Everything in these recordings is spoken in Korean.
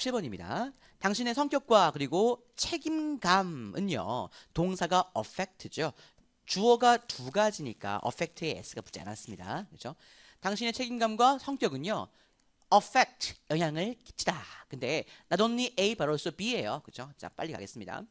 7번입니다. 당신의 성격과 그리고 책임감은요. 동사가 affect죠. 주어가 두 가지니까 affect에 s가 붙지 않았습니다. 그렇죠? 당신의 책임감과 성격은요. affect 영향을 끼치다. 근데 not only A but also B예요. 그렇죠? 자, 빨리 가겠습니다.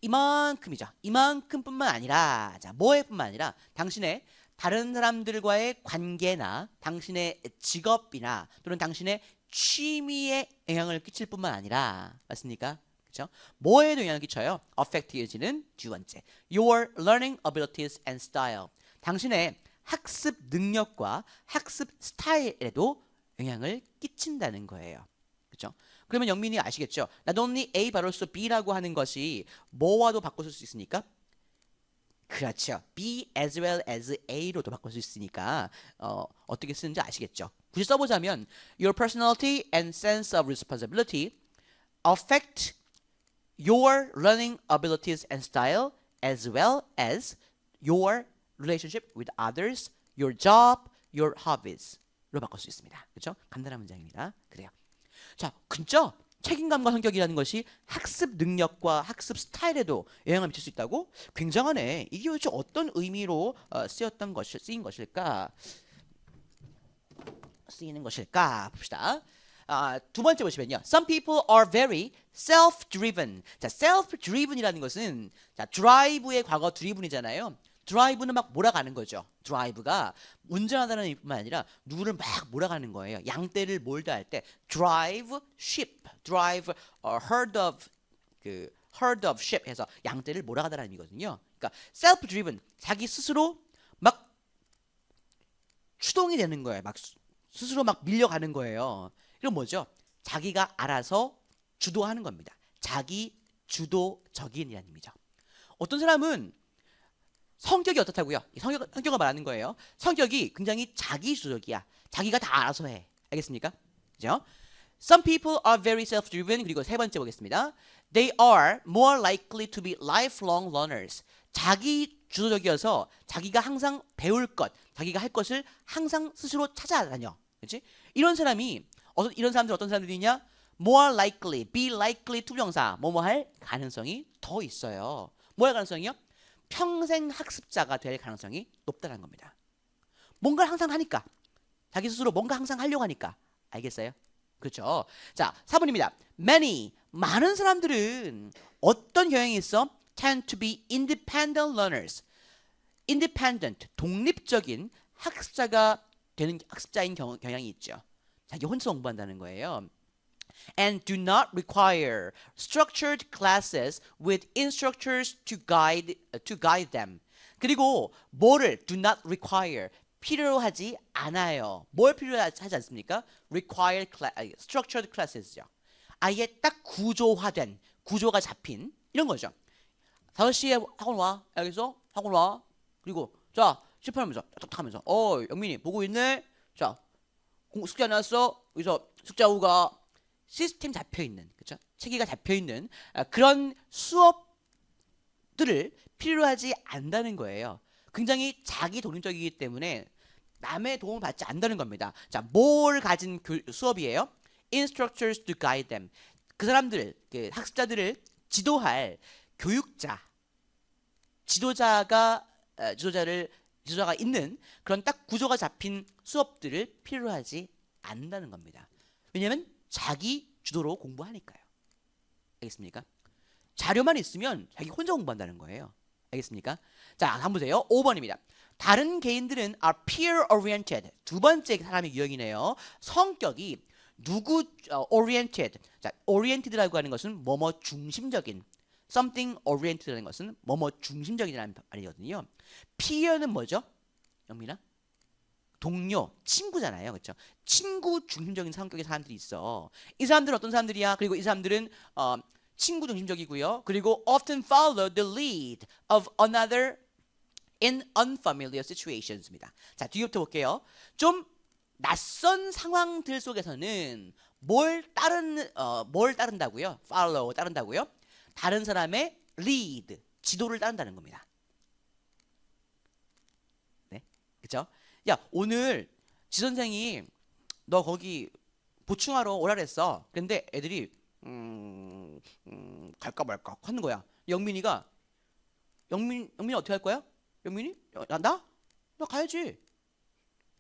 이만큼이죠. 이만큼뿐만 아니라 자, 뭐에뿐만 아니라 당신의 다른 사람들과의 관계나 당신의 직업이나 또는 당신의 취미에 영향을 끼칠 뿐만 아니라 맞습니까? 그렇죠? 뭐에도 영향을 끼쳐요? affect는 두 번째. Your learning abilities and style. 당신의 학습 능력과 학습 스타일에도 영향을 끼친다는 거예요. 그렇죠? 그러면 영민이 아시겠죠? Not only A but also B라고 하는 것이 뭐와도 바꿔 수 있으니까 그렇죠. B as well as A로도 바꿀 수 있으니까 어떻게 쓰는지 아시겠죠? 굳이 써보자면 Your personality and sense of responsibility affect your learning abilities and style as well as your relationship with others, your job, your hobbies로 바꿀 수 있습니다. 그렇죠? 간단한 문장입니다. 그래요. 자, 진짜 책임감과 성격이라는 것이 학습 능력과 학습 스타일에도 영향을 미칠 수 있다고? 굉장하네. 이게 도대체 어떤 의미로 쓰이는 것일까? 봅시다. 두 번째 보시면요. Some people are very self-driven. 자, self-driven이라는 것은 자, drive의 과거 driven이잖아요. 드라이브는 막 몰아가는 거죠. 드라이브가 운전하다는 의미뿐만 아니라 누구를 막 몰아가는 거예요. 양떼를 몰다 할 때 drive sheep, drive herd of sheep 해서 양떼를 몰아가다라는 의미거든요. 그러니까 self-driven, 자기 스스로 막 추동이 되는 거예요. 막 스스로 막 밀려가는 거예요. 이건 뭐죠? 자기가 알아서 주도하는 겁니다. 자기 주도적인이라는 의미죠. 어떤 사람은 성격이 어떻다고요? 성격을 말하는 거예요. 성격이 굉장히 자기주도적이야. 자기가 다 알아서 해. 알겠습니까? 그죠? Some people are very self-driven. 그리고 세 번째 보겠습니다. They are more likely to be lifelong learners. 자기주도적이어서 자기가 항상 배울 것, 자기가 할 것을 항상 스스로 찾아다녀. 그렇지? 이런 사람들은 어떤 사람들이냐? More likely, be likely to 명사, 뭐뭐 할 가능성이 더 있어요. 뭐 할 가능성이요? 평생 학습자가 될 가능성이 높다는 겁니다. 뭔가를 항상 하니까. 자기 스스로 뭔가 항상 하려고 하니까. 알겠어요? 그렇죠. 자, 4번입니다. 많은 사람들은 어떤 경향이 있어? tend to be independent learners. independent, 독립적인 학습자인 경향이 있죠. 자기 혼자 공부한다는 거예요. And do not require structured classes with instructors to guide them. 그리고 뭐를 do not require 필요하지 않아요. 뭘 필요하지 않습니까? require structured classes죠. 아예 딱 구조가 잡힌 이런 거죠. 5시에 학원 와. 여기서 학원 와. 그리고 자, 실패하면서 딱 하면서 영민이 보고 있네. 자, 숙제 안 왔어. 여기서 숙제하고 시스템 잡혀있는, 그렇죠? 체계가 잡혀있는 그런 수업들을 필요하지 않다는 거예요. 굉장히 자기 독립적이기 때문에 남의 도움을 받지 않는다는 겁니다. 자, 뭘 가진 수업이에요? Instructors to guide them. 그 사람들, 학습자들을 지도할 지도자가 있는 그런 딱 구조가 잡힌 수업들을 필요하지 않는다는 겁니다. 왜냐하면 자기 주도로 공부하니까요. 알겠습니까? 자료만 있으면 자기 혼자 공부한다는 거예요. 알겠습니까? 자, 한번 보세요. 5번입니다. 다른 개인들은 are peer oriented. 두 번째 사람의 유형이네요. 성격이 누구 oriented. 자, oriented라고 하는 것은 뭐뭐 중심적인. something oriented라는 것은 뭐뭐 중심적이라는 말이거든요. peer는 뭐죠? 영민아? 동료, 친구잖아요. 그렇죠? 친구 중심적인 성격의 사람들이 있어. 이 사람들은 어떤 사람들이야? 그리고 이 사람들은 친구 중심적이고요. 그리고 often follow the lead of another in unfamiliar situations입니다. 자, 뒤부터 볼게요. 좀 낯선 상황들 속에서는 뭘 따른다고요? follow 따른다고요? 다른 사람의 lead, 지도를 따른다는 겁니다. 네, 그렇죠? 야, 오늘 지 선생이 너 거기 보충하러 오라 그랬어. 근데 애들이 갈까 말까 하는 거야. 영민이 어떻게 할 거야? 영민이? 나 가야지.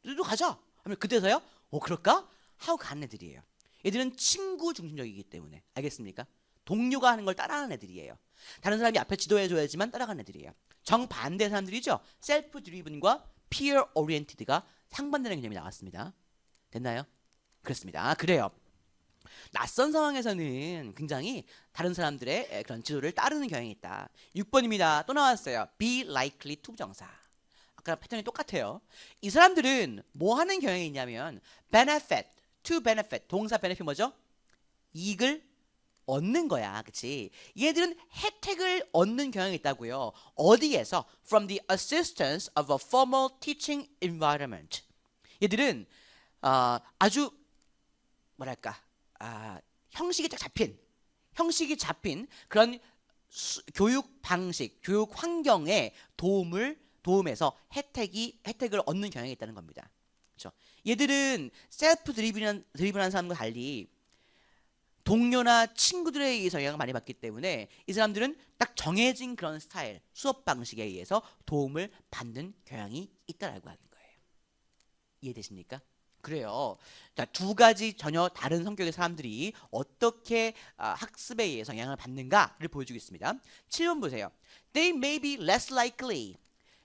너도 가자. 하면 그때서야 그럴까? 하고 가는 애들이에요. 얘들은 친구 중심적이기 때문에. 알겠습니까? 동료가 하는 걸 따라하는 애들이에요. 다른 사람이 앞에 지도해줘야지만 따라가는 애들이에요. 정반대 사람들이죠. 셀프 드리븐과 피어 오리엔티드가 상반되는 개념이 나왔습니다. 됐나요? 그렇습니다. 그래요. 낯선 상황에서는 굉장히 다른 사람들의 그런 지도를 따르는 경향이 있다. 6번입니다. 또 나왔어요. be likely to 부정사. 아까 패턴이 똑같아요. 이 사람들은 뭐 하는 경향이 있냐면 benefit, to benefit. 동사 benefit 뭐죠? 이익을 얻는 거야. 그치? 얘들은 혜택을 얻는 경향이 있다고요. 어디에서? From the assistance of a formal teaching environment. 얘들은 아주 뭐랄까 형식이 딱 형식이 잡힌 그런 교육 방식, 교육 환경에 도움에서 혜택을 얻는 경향이 있다는 겁니다. 그렇죠? 얘들은 셀프 드리블한 사람과 달리 동료나 친구들에 의해서 영향을 많이 받기 때문에 이 사람들은 딱 정해진 그런 스타일, 수업 방식에 의해서 도움을 받는 경향이 있다라고 하는 거예요. 이해되십니까? 그래요. 자, 두 가지 전혀 다른 성격의 사람들이 어떻게 학습에 의해서 영향을 받는가를 보여주겠습니다. 7번 보세요. They may be less likely.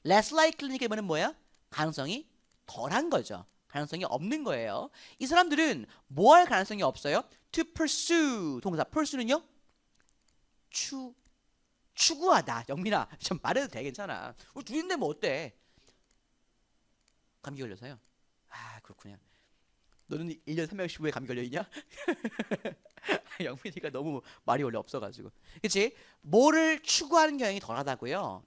less likely니까 이번엔 뭐야? 가능성이 덜한 거죠. 가능성이 없는 거예요. 이 사람들은 뭐 할 가능성이 없어요? To pursue. 동사 pursue는요? 추구하다. 영민아, 좀 말해도 돼. 괜찮아. 우리 둘인데 뭐 어때? 감기 걸려서요. 그렇군요. 너는 1년 365일 감기 걸려있냐? 영민이가 너무 말이 원래 없어가지고. 그치? 뭐를 추구하는 경향이 덜하다고요.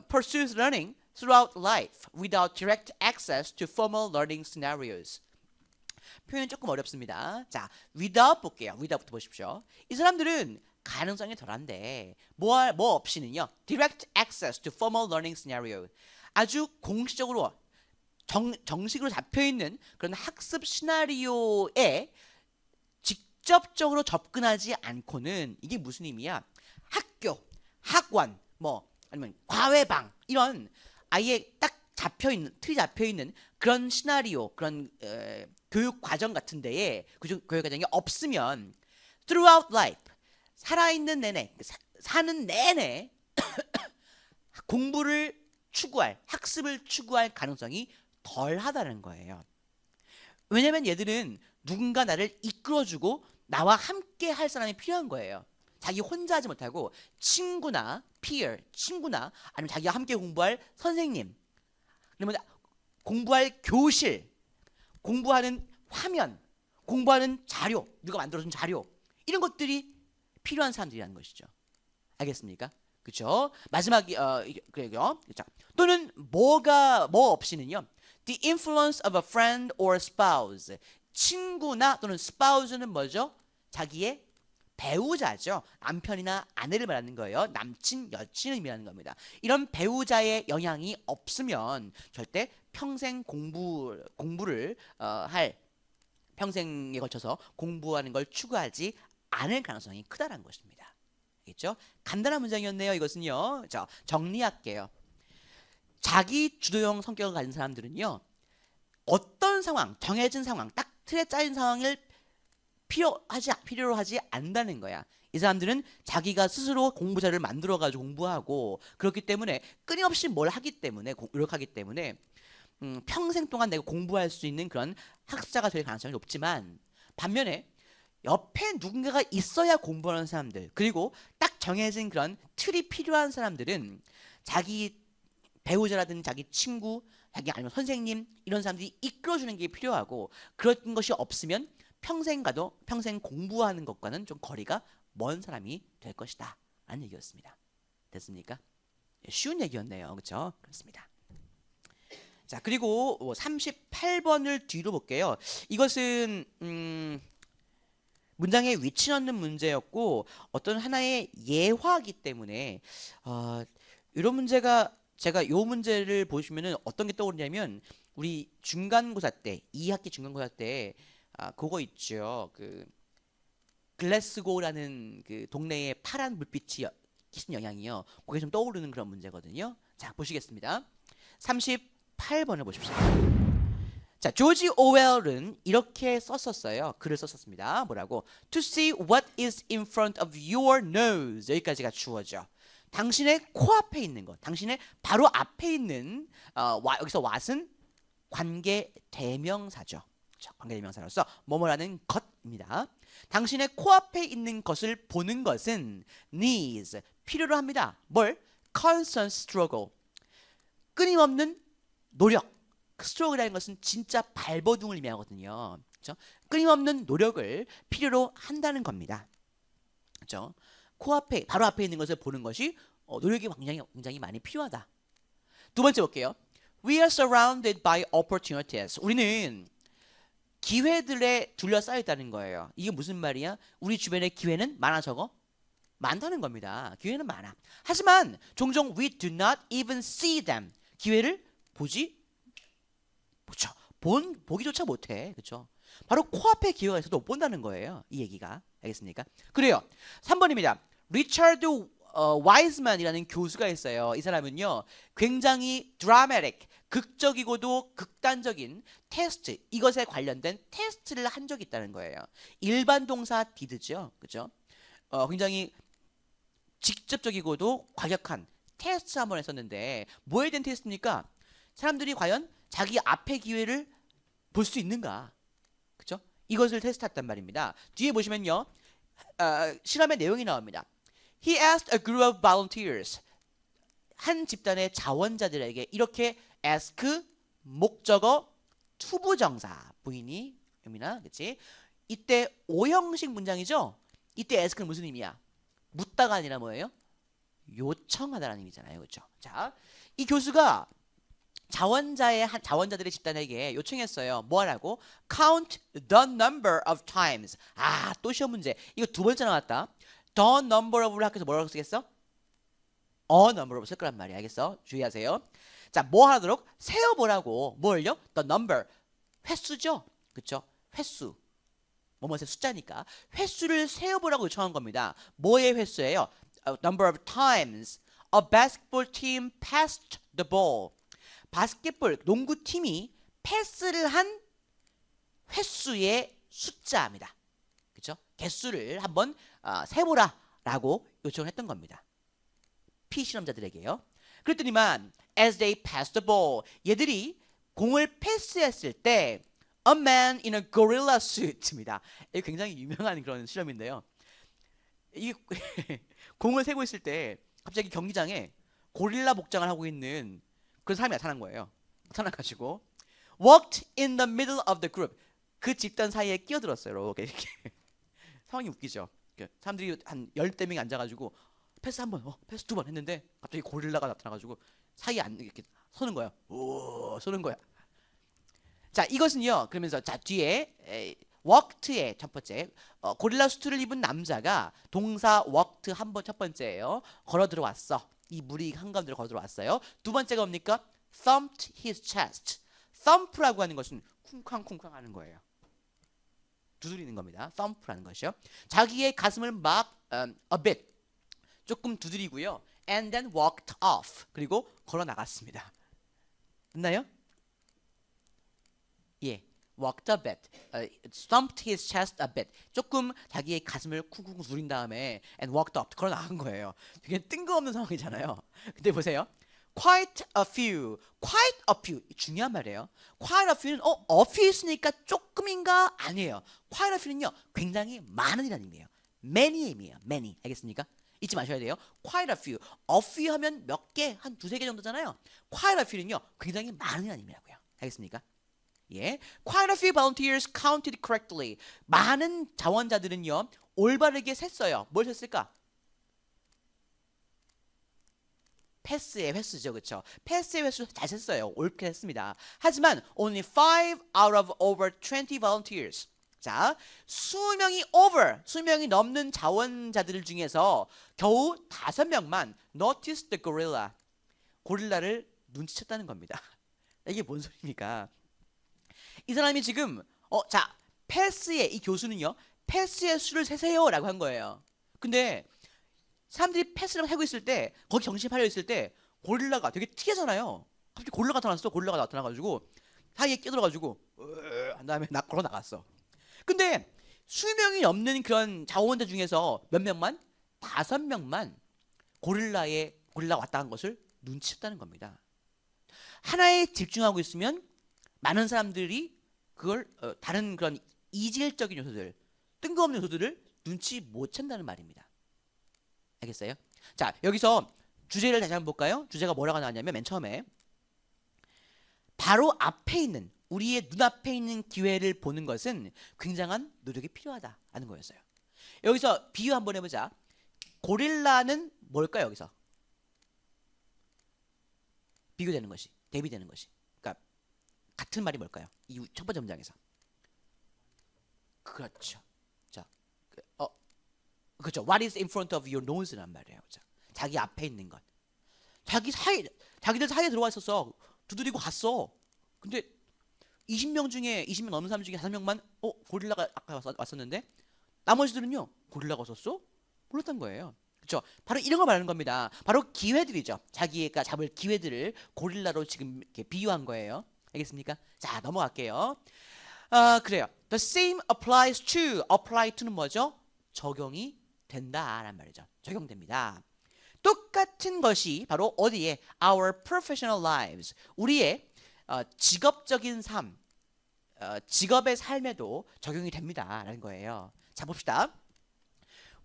Pursues learning throughout life without direct access to formal learning scenarios. 표현이 조금 어렵습니다. 자, without 볼게요. without부터 보십시오. 이 사람들은 가능성이 덜한데 뭐 없이는요. direct access to formal learning scenario. 아주 공식적으로 정식으로 잡혀있는 그런 학습 시나리오에 직접적으로 접근하지 않고는 이게 무슨 의미야? 학교, 학원, 아니면 과외방 이런 아예 딱 틀이 잡혀있는 그런 시나리오, 그런 교육 과정 같은 데에 교육 과정이 없으면 throughout life, 살아있는 내내, 사는 내내 학습을 추구할 가능성이 덜하다는 거예요. 왜냐면 얘들은 누군가 나를 이끌어주고 나와 함께 할 사람이 필요한 거예요. 자기 혼자 하지 못하고 친구나 아니면 자기가 함께 공부할 선생님, 그러면 공부할 교실, 공부하는 화면, 공부하는 자료, 누가 만들어준 자료 이런 것들이 필요한 사람들이라는 것이죠. 알겠습니까? 그렇죠? 마지막이 그래요. 자, 또는 뭐 없이는요. The influence of a friend or spouse. 친구나 또는 spouse는 뭐죠? 자기의 배우자죠. 남편이나 아내를 말하는 거예요. 남친, 여친을 의미하는 겁니다. 이런 배우자의 영향이 없으면 절대 평생 공부를 평생에 걸쳐서 공부하는 걸 추구하지 않을 가능성이 크다는 것입니다. 알겠죠? 간단한 문장이었네요. 이것은요. 자, 정리할게요. 자기 주도형 성격을 가진 사람들은요. 어떤 상황, 정해진 상황, 딱 틀에 짜인 상황을 필요로 하지 않는다는 거야. 이 사람들은 자기가 스스로 공부 자료를 만들어가지고 공부하고 그렇기 때문에 끊임없이 뭘 하기 때문에 노력하기 때문에 평생 동안 내가 공부할 수 있는 그런 학습자가 될 가능성이 높지만 반면에 옆에 누군가가 있어야 공부하는 사람들 그리고 딱 정해진 그런 틀이 필요한 사람들은 자기 배우자라든지 자기 친구, 자기 아니면 선생님 이런 사람들이 이끌어주는 게 필요하고 그런 것이 없으면 평생 공부하는 것과는 좀 거리가 먼 사람이 될 것이다 라는 얘기였습니다. 됐습니까? 쉬운 얘기였네요. 그렇죠? 그렇습니다. 자, 그리고 38번을 뒤로 볼게요. 이것은 문장에 위치 넣는 문제였고 어떤 하나의 예화이기 때문에 이런 문제가 제가 요 문제를 보시면은 어떤 게 떠오르냐면 우리 중간고사 때 2학기 중간고사 때 그거 있죠. 글래스고라는 그 동네에 파란 불빛이 끼친 영향이요. 그게 좀 떠오르는 그런 문제거든요. 자, 보시겠습니다. 38번을 보십시오. 자, 조지 오웰은 이렇게 썼었어요. 글을 썼었습니다. 뭐라고? To see what is in front of your nose. 여기까지가 주어죠. 당신의 코앞에 있는 것, 당신의 바로 앞에 있는 여기서 what은 관계 대명사죠. 관계 대명사로서 뭐뭐라는 것입니다. 당신의 코앞에 있는 것을 보는 것은 needs, 필요로 합니다. 뭘? constant struggle, 끊임없는 노력. 스트로크라는 것은 진짜 발버둥을 의미하거든요. 그렇죠? 끊임없는 노력을 필요로 한다는 겁니다. 그렇죠? 코앞에 바로 앞에 있는 것을 보는 것이 노력이 굉장히 많이 필요하다. 두 번째 볼게요. We are surrounded by opportunities. 우리는 기회들에 둘러싸여 있다는 거예요. 이게 무슨 말이야? 우리 주변에 기회는 많아 적어? 많다는 겁니다. 기회는 많아. 하지만 종종 we do not even see them. 기회를 보죠. 보기조차 못해. 그렇죠? 바로 코앞에 기회가 있어도 못 본다는 거예요. 이 얘기가. 알겠습니까? 그래요. 3번입니다. 리처드 와이즈만이라는 교수가 있어요. 이 사람은요. 굉장히 드라마틱, 극적이고도 극단적인 테스트, 이것에 관련된 테스트를 한 적이 있다는 거예요. 일반 동사 did죠. 그렇죠? 굉장히 직접적이고도 과격한 테스트 한번 했었는데 뭐에 대한 테스트입니까? 사람들이 과연 자기 앞의 기회를 볼 수 있는가? 그렇죠? 이것을 테스트했단 말입니다. 뒤에 보시면요. 실험의 내용이 나옵니다. He asked a group of volunteers. 한 집단의 자원자들에게 이렇게 ask 목적어 투부정사 부인이 의미나 그렇지? 이때 오형식 문장이죠. 이때 ask는 무슨 의미야? 묻다가 아니라 뭐예요? 요청하다라는 의미잖아요. 그렇죠? 자, 이 교수가 자원자들의 집단에게 요청했어요. 뭐 하라고? Count the number of times. 또 시험 문제. 이거 두 번째 나왔다. The number of를 학교에서 뭐라고 쓰겠어? A number of 쓸 거란 말이야. 알겠어? 주의하세요. 자, 뭐 하도록? 세어보라고. 뭘요? The number. 횟수죠? 그쵸? 횟수. 뭐뭐의 숫자니까. 횟수를 세어보라고 요청한 겁니다. 뭐의 횟수예요? Number of times a basketball team passed the ball. 바스켓볼 농구팀이 패스를 한 횟수의 숫자입니다. 그렇죠? 개수를 한번 세보라라고 요청을 했던 겁니다. 피실험자들에게요. 그랬더니만 as they passed the ball, 얘들이 공을 패스했을 때 a man in a gorilla suit입니다. 이게 굉장히 유명한 그런 실험인데요. 이 공을 세고 있을 때 갑자기 경기장에 고릴라 복장을 하고 있는 그런 사람이 나타난 거예요. 나타나가지고 walked in the middle of the group. 그 집단 사이에 끼어들었어요. 이렇게. 상황이 웃기죠. 사람들이 한 10대 명이 앉아가지고 패스 한 번, 패스 두 번 했는데 갑자기 고릴라가 나타나가지고 사이에 이렇게 서는 거예요. 오, 서는 거야. 자, 이것은요. 그러면서 자 뒤에 walked의 첫 번째 고릴라 수트를 입은 남자가 동사 walked 한 번 첫 번째예요. 걸어 들어왔어. 이 무리 한가운데로 걸어 들어왔어요. 두 번째가 뭡니까? thumped his chest. thump라고 하는 것은 쿵쾅쿵쾅 하는 거예요. 두드리는 겁니다. thump라는 것이요. 자기의 가슴을 막 a bit 조금 두드리고요. and then walked off. 그리고 걸어 나갔습니다. 됐나요? 예. walked a bit. thumped his chest a bit. 조금 자기의 가슴을 쿵쿵 두드린 다음에 and walked off. 걸어 나간 거예요. 되게 뜬금없는 상황이잖아요. 근데 보세요. quite a few. quite a few. 중요한 말이에요. quite a few는 a few 있으니까 조금인가? 아니에요. quite a few는요. 굉장히 많은이라는 의미예요. many의 의미예요. many. 알겠습니까? 잊지 마셔야 돼요. quite a few. a few 하면 몇 개? 한 두세 개 정도잖아요. quite a few는요. 굉장히 많은이라는 의미라고요. 알겠습니까? 예. Quite a few volunteers counted correctly. 많은 자원자들은요. 올바르게 셌어요. 뭘 셌을까? 패스의 횟수죠. 그렇죠? 패스의 횟수 잘 셌어요. 옳게 했습니다. 하지만 only 5 out of over 20 volunteers. 자, 수명이 넘는 자원자들 중에서 겨우 5명만 noticed the gorilla. 고릴라를 눈치챘다는 겁니다. 이게 뭔 소리입니까? 이 사람이 지금 자, 패스의 이 교수는요. 패스의 수를 세세요라고 한 거예요. 근데 사람들이 패스를 하고 있을 때 거기 정신이 팔려 있을 때 고릴라가 되게 특이하잖아요. 갑자기 고릴라가 나타났어. 고릴라가 나타나가지고 사이에 끼들어가지고 한 다음에 걸어 나갔어. 근데 수명이 넘는 그런 자원자 중에서 몇 명만? 5명만 고릴라 왔다 간 것을 눈치챘다는 겁니다. 하나에 집중하고 있으면 많은 사람들이 그걸 다른 그런 이질적인 요소들, 뜬금없는 요소들을 눈치 못 챈다는 말입니다. 알겠어요? 자, 여기서 주제를 다시 한번 볼까요? 주제가 뭐라고 나왔냐면 맨 처음에 바로 앞에 있는 우리의 눈앞에 있는 기회를 보는 것은 굉장한 노력이 필요하다라는 거였어요. 여기서 비유 한번 해보자. 고릴라는 뭘까요? 여기서 비교되는 것이, 대비되는 것이. 그러니까 같은 말이 뭘까요? 이 첫 번째 문장에서. 그렇죠. 자, 그렇죠. What is in front of your nose란 말이에요. 자, 자기 앞에 있는 것. 자기들 사이에 들어와 있었어. 두드리고 갔어. 근데 20명 중에 20명 넘는 사람 중에 5명만 고릴라가 아까 왔었는데 나머지들은요 고릴라가 왔었어? 몰랐던 거예요. 그렇죠? 바로 이런 걸 말하는 겁니다. 바로 기회들이죠. 자기가 잡을 기회들을 고릴라로 지금 이렇게 비유한 거예요. 알겠습니까? 자, 넘어갈게요. 그래요. The same applies to. apply to는 뭐죠? 적용이 된다라는 말이죠. 적용됩니다. 똑같은 것이 바로 어디에? Our professional lives. 우리의 직업적인 삶, 직업의 삶에도 적용이 됩니다라는 거예요. 자, 봅시다.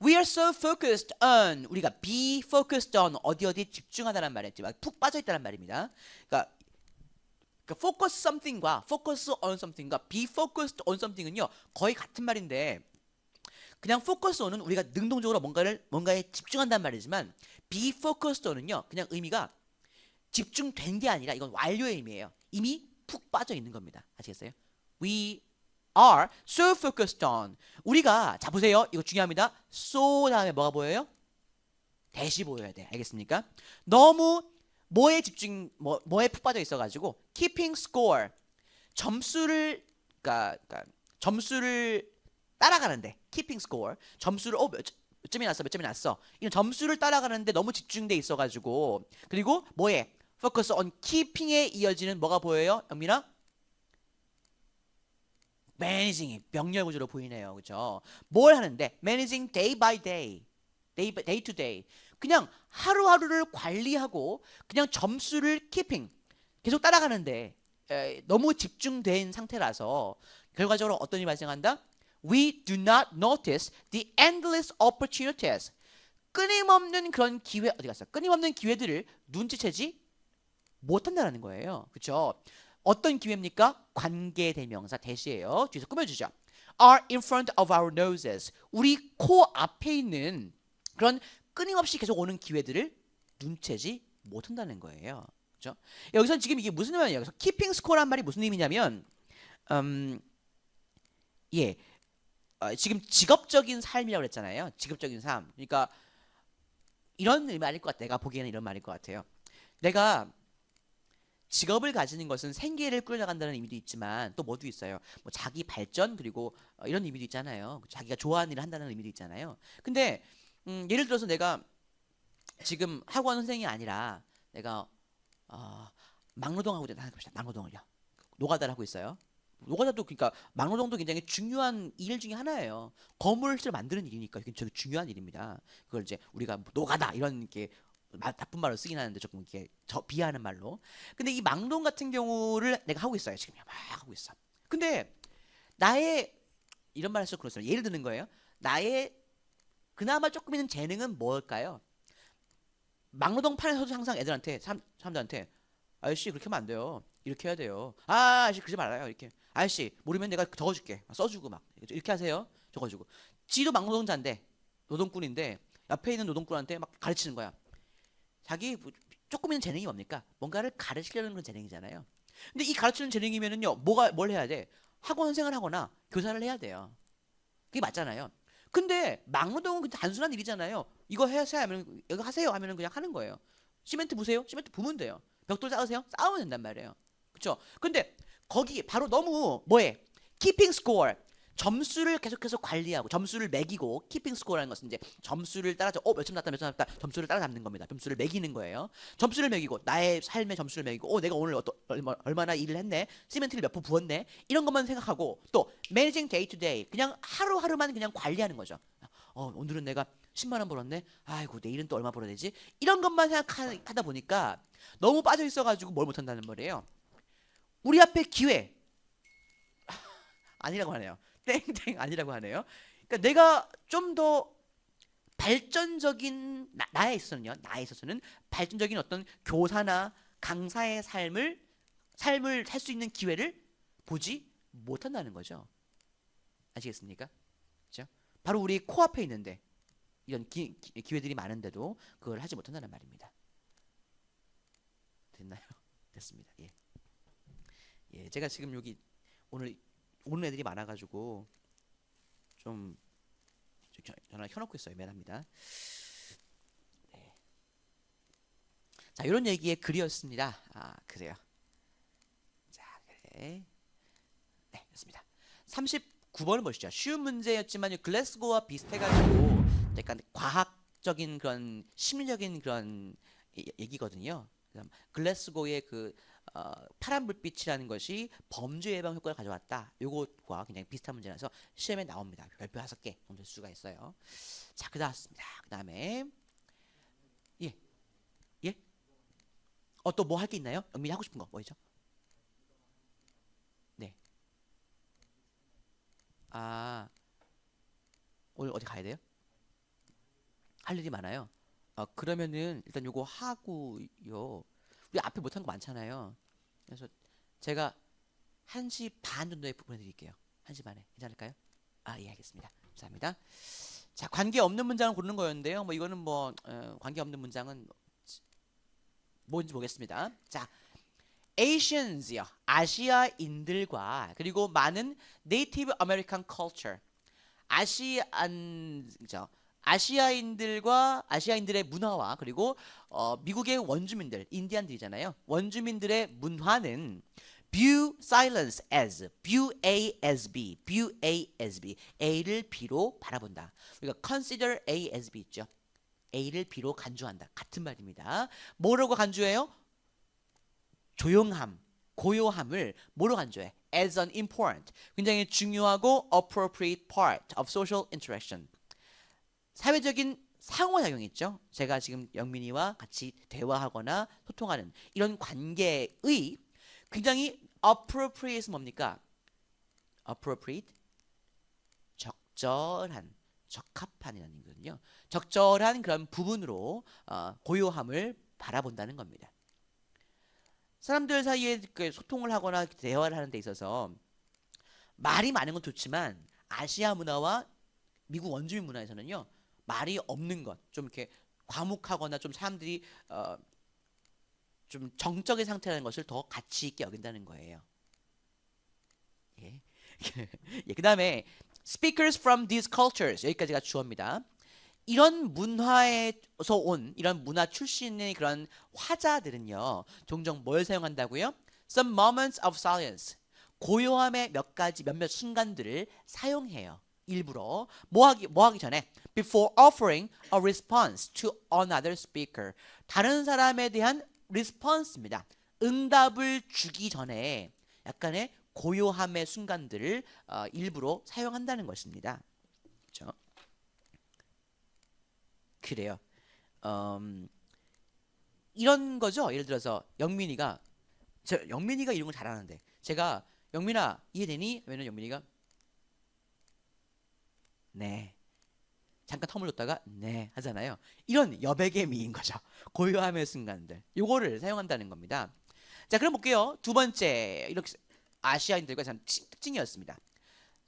We are so focused on. 우리가 be focused on 어디 집중하다는 말이었지. 푹 빠져 있다는 말입니다. 그러니까 focus something과 focus on something과 be focused on something은요 거의 같은 말인데 그냥 focus on은 우리가 능동적으로 뭔가에 집중한다는 말이지만 be focused on은요 그냥 의미가 집중된 게 아니라 이건 완료의 의미예요. 이미 푹 빠져 있는 겁니다. 아시겠어요? We are so focused on. 우리가 자 보세요. 이거 중요합니다. so 다음에 뭐가 보여요? 대시 보여야 돼. 알겠습니까? 너무 뭐에 푹 빠져 있어가지고 keeping score 점수를 그러니까 점수를 따라가는데 keeping score 점수를 몇 점이 났어 이런 점수를 따라가는데 너무 집중돼 있어가지고 그리고 뭐에 focus on keeping에 이어지는 뭐가 보여요? 영민아? managing이 병렬 구조로 보이네요. 그죠? 뭘 하는데 managing day by day day to day 그냥 하루하루를 관리하고 그냥 점수를 keeping 계속 따라가는데 너무 집중된 상태라서 결과적으로 어떤 일이 발생한다? We do not notice the endless opportunities. 끊임없는 그런 기회 어디 갔어? 끊임없는 기회들을 눈치채지 못한다는 거예요. 그렇죠? 어떤 기회입니까? 관계대명사 대시예요. 뒤에서 꾸며주죠. Are in front of our noses. 우리 코 앞에 있는 그런 끊임없이 계속 오는 기회들을 눈치채지 못한다는 거예요. 그렇죠? 여기서 지금 이게 무슨 의미냐면 여기서 keeping score란 말이 무슨 의미냐면 지금 직업적인 삶이라고 그랬잖아요. 직업적인 삶. 그러니까 이런 말일 것 같아요. 내가 보기에는 이런 말일 것 같아요. 내가 직업을 가지는 것은 생계를 꾸려나간다는 의미도 있지만 또 뭐도 있어요. 뭐 자기 발전 그리고 이런 의미도 있잖아요. 자기가 좋아하는 일을 한다는 의미도 있잖아요. 근데 예를 들어서 내가 지금 학원 선생이 아니라 내가 막노동하고 있다 생각해봅시다. 막노동을요. 노가다를 하고 있어요. 노가다도 그러니까 막노동도 굉장히 중요한 일 중에 하나예요. 건물을 만드는 일이니까 이게 되게 중요한 일입니다. 그걸 이제 우리가 노가다 이런 게 나쁜 말로 쓰긴 하는데 조금 이렇게 비하하는 말로. 근데 이 막노동 같은 경우를 내가 하고 있어요. 지금 막 하고 있어. 근데 나의 이런 말 할수록 그렇습니다. 예를 드는 거예요. 나의 그나마 조금 있는 재능은 뭘까요? 막노동 판에서도 항상 애들한테 사람들한테 아저씨 그렇게 하면 안 돼요. 이렇게 해야 돼요. 아저씨 그러지 말아요. 이렇게 아저씨 모르면 내가 적어줄게. 써주고 막 이렇게 하세요. 적어주고. 지도 막노동자인데 노동꾼인데 옆에 있는 노동꾼한테 막 가르치는 거야. 자기 조금 있는 재능이 뭡니까? 뭔가를 가르치려는 그런 재능이잖아요. 근데 이 가르치는 재능이면은요, 뭘 해야 돼? 학원 선생을 하거나 교사를 해야 돼요. 그게 맞잖아요. 근데 막노동은 그냥 단순한 일이잖아요. 이거 하세요 하면 이거 하세요 하면은 그냥 하는 거예요. 시멘트 부세요? 시멘트 부으면 돼요. 벽돌 쌓으세요? 쌓으면 된단 말이에요. 그렇죠? 근데 거기 바로 너무 뭐해? keeping score 점수를 계속해서 관리하고 점수를 매기고 키핑 스코어라는 것은 이제 점수를 따라서 몇 점 났다 몇 점 났다 점수를 따라잡는 겁니다. 점수를 매기는 거예요. 점수를 매기고 나의 삶의 점수를 매기고 내가 오늘 얼마나 일을 했네, 시멘트를 몇 푼 부었네, 이런 것만 생각하고 또 managing day to day, 그냥 하루하루만 그냥 관리하는 거죠. 오늘은 내가 10만 원 벌었네. 아이고 내일은 또 얼마 벌어야 되지? 이런 것만 생각하다 보니까 너무 빠져 있어가지고 뭘 못한다는 말이에요. 우리 앞에 기회 아니라고 하네요. 땡땡 아니라고 하네요. 그러니까 내가 좀 더 발전적인 나에 있어서는 발전적인 어떤 교사나 강사의 삶을 살 수 있는 기회를 보지 못한다는 거죠. 아시겠습니까? 그렇죠? 바로 우리 코앞에 있는데 이런 기회들이 많은데도 그걸 하지 못한다는 말입니다. 됐나요? 됐습니다. 예. 예, 제가 지금 여기 오늘 오는 애들이 많아가지고 좀 전화 켜놓고 있어요. 미안합니다. 네. 자, 이런 얘기의 글이었습니다. 그래요. 자, 그래. 네, 됐습니다. 39번을 보시죠. 쉬운 문제였지만 글래스고와 비슷해가지고 약간 과학적인 그런 심리적인 그런 얘기거든요. 글래스고의 그 파란 불빛이라는 것이 범죄 예방 효과를 가져왔다. 요것과 굉장히 비슷한 문제라서 시험에 나옵니다. 별표 5개 정도 수가 있어요. 자, 그 다음에 예, 예. 또 뭐 할 게 있나요? 영민이 하고 싶은 거 뭐죠? 네. 오늘 어디 가야 돼요? 할 일이 많아요. 그러면은 일단 요거 하고요. 우리 앞에 못한 거 많잖아요. 그래서 제가 1시 반 정도에 보내드릴게요. 1시 반에 괜찮을까요? 예, 알겠습니다. 감사합니다. 자, 관계 없는 문장을 고르는 거였는데요. 뭐 이거는 관계 없는 문장은 뭔지 보겠습니다. 자, Asians요. 아시아인들과 그리고 많은 Native American culture. 아시아인들의 문화와 그리고 미국의 원주민들, 인디안들이잖아요. 원주민들의 문화는 view silence as, view A as B, view A as B, A를 B로 바라본다. 우리가 consider A as B 있죠. A를 B로 간주한다. 같은 말입니다. 뭐라고 간주해요? 조용함, 고요함을 뭐로 간주해? As an important, 굉장히 중요하고 appropriate part of social interaction. 사회적인 상호작용이 있죠. 제가 지금 영민이와 같이 대화하거나 소통하는 이런 관계의 굉장히 appropriate은 뭡니까? appropriate, 적절한, 적합한이라는 거거든요. 적절한 그런 부분으로 고요함을 바라본다는 겁니다. 사람들 사이에 소통을 하거나 대화를 하는 데 있어서 말이 많은 건 좋지만 아시아 문화와 미국 원주민 문화에서는요, 말이 없는 것, 좀 이렇게 과묵하거나 좀 사람들이 좀 정적인 상태라는 것을 더 가치 있게 여긴다는 거예요. 예. 예, 그 다음에 speakers from these cultures, 여기까지가 주어입니다. 이런 문화에서 온, 이런 문화 출신의 그런 화자들은요, 종종 뭘 사용한다고요? Some moments of silence, 고요함의 몇몇 순간들을 사용해요. 일부러 뭐 하기 전에 before offering a response to another speaker, 다른 사람에 대한 response입니다. 응답을 주기 전에 약간의 고요함의 순간들을 일부러 사용한다는 것입니다. 그렇죠? 그래요. 이런 거죠. 예를 들어서 영민이가 이런 걸 잘하는데 제가 영민아 이해되니? 왜냐면 영민이가 네. 잠깐 텀을 뒀다가 네 하잖아요. 이런 여백의 미인 거죠. 고요함의 순간들. 요거를 사용한다는 겁니다. 자, 그럼 볼게요. 두 번째, 이렇게 아시아인들과 참 특징이었습니다.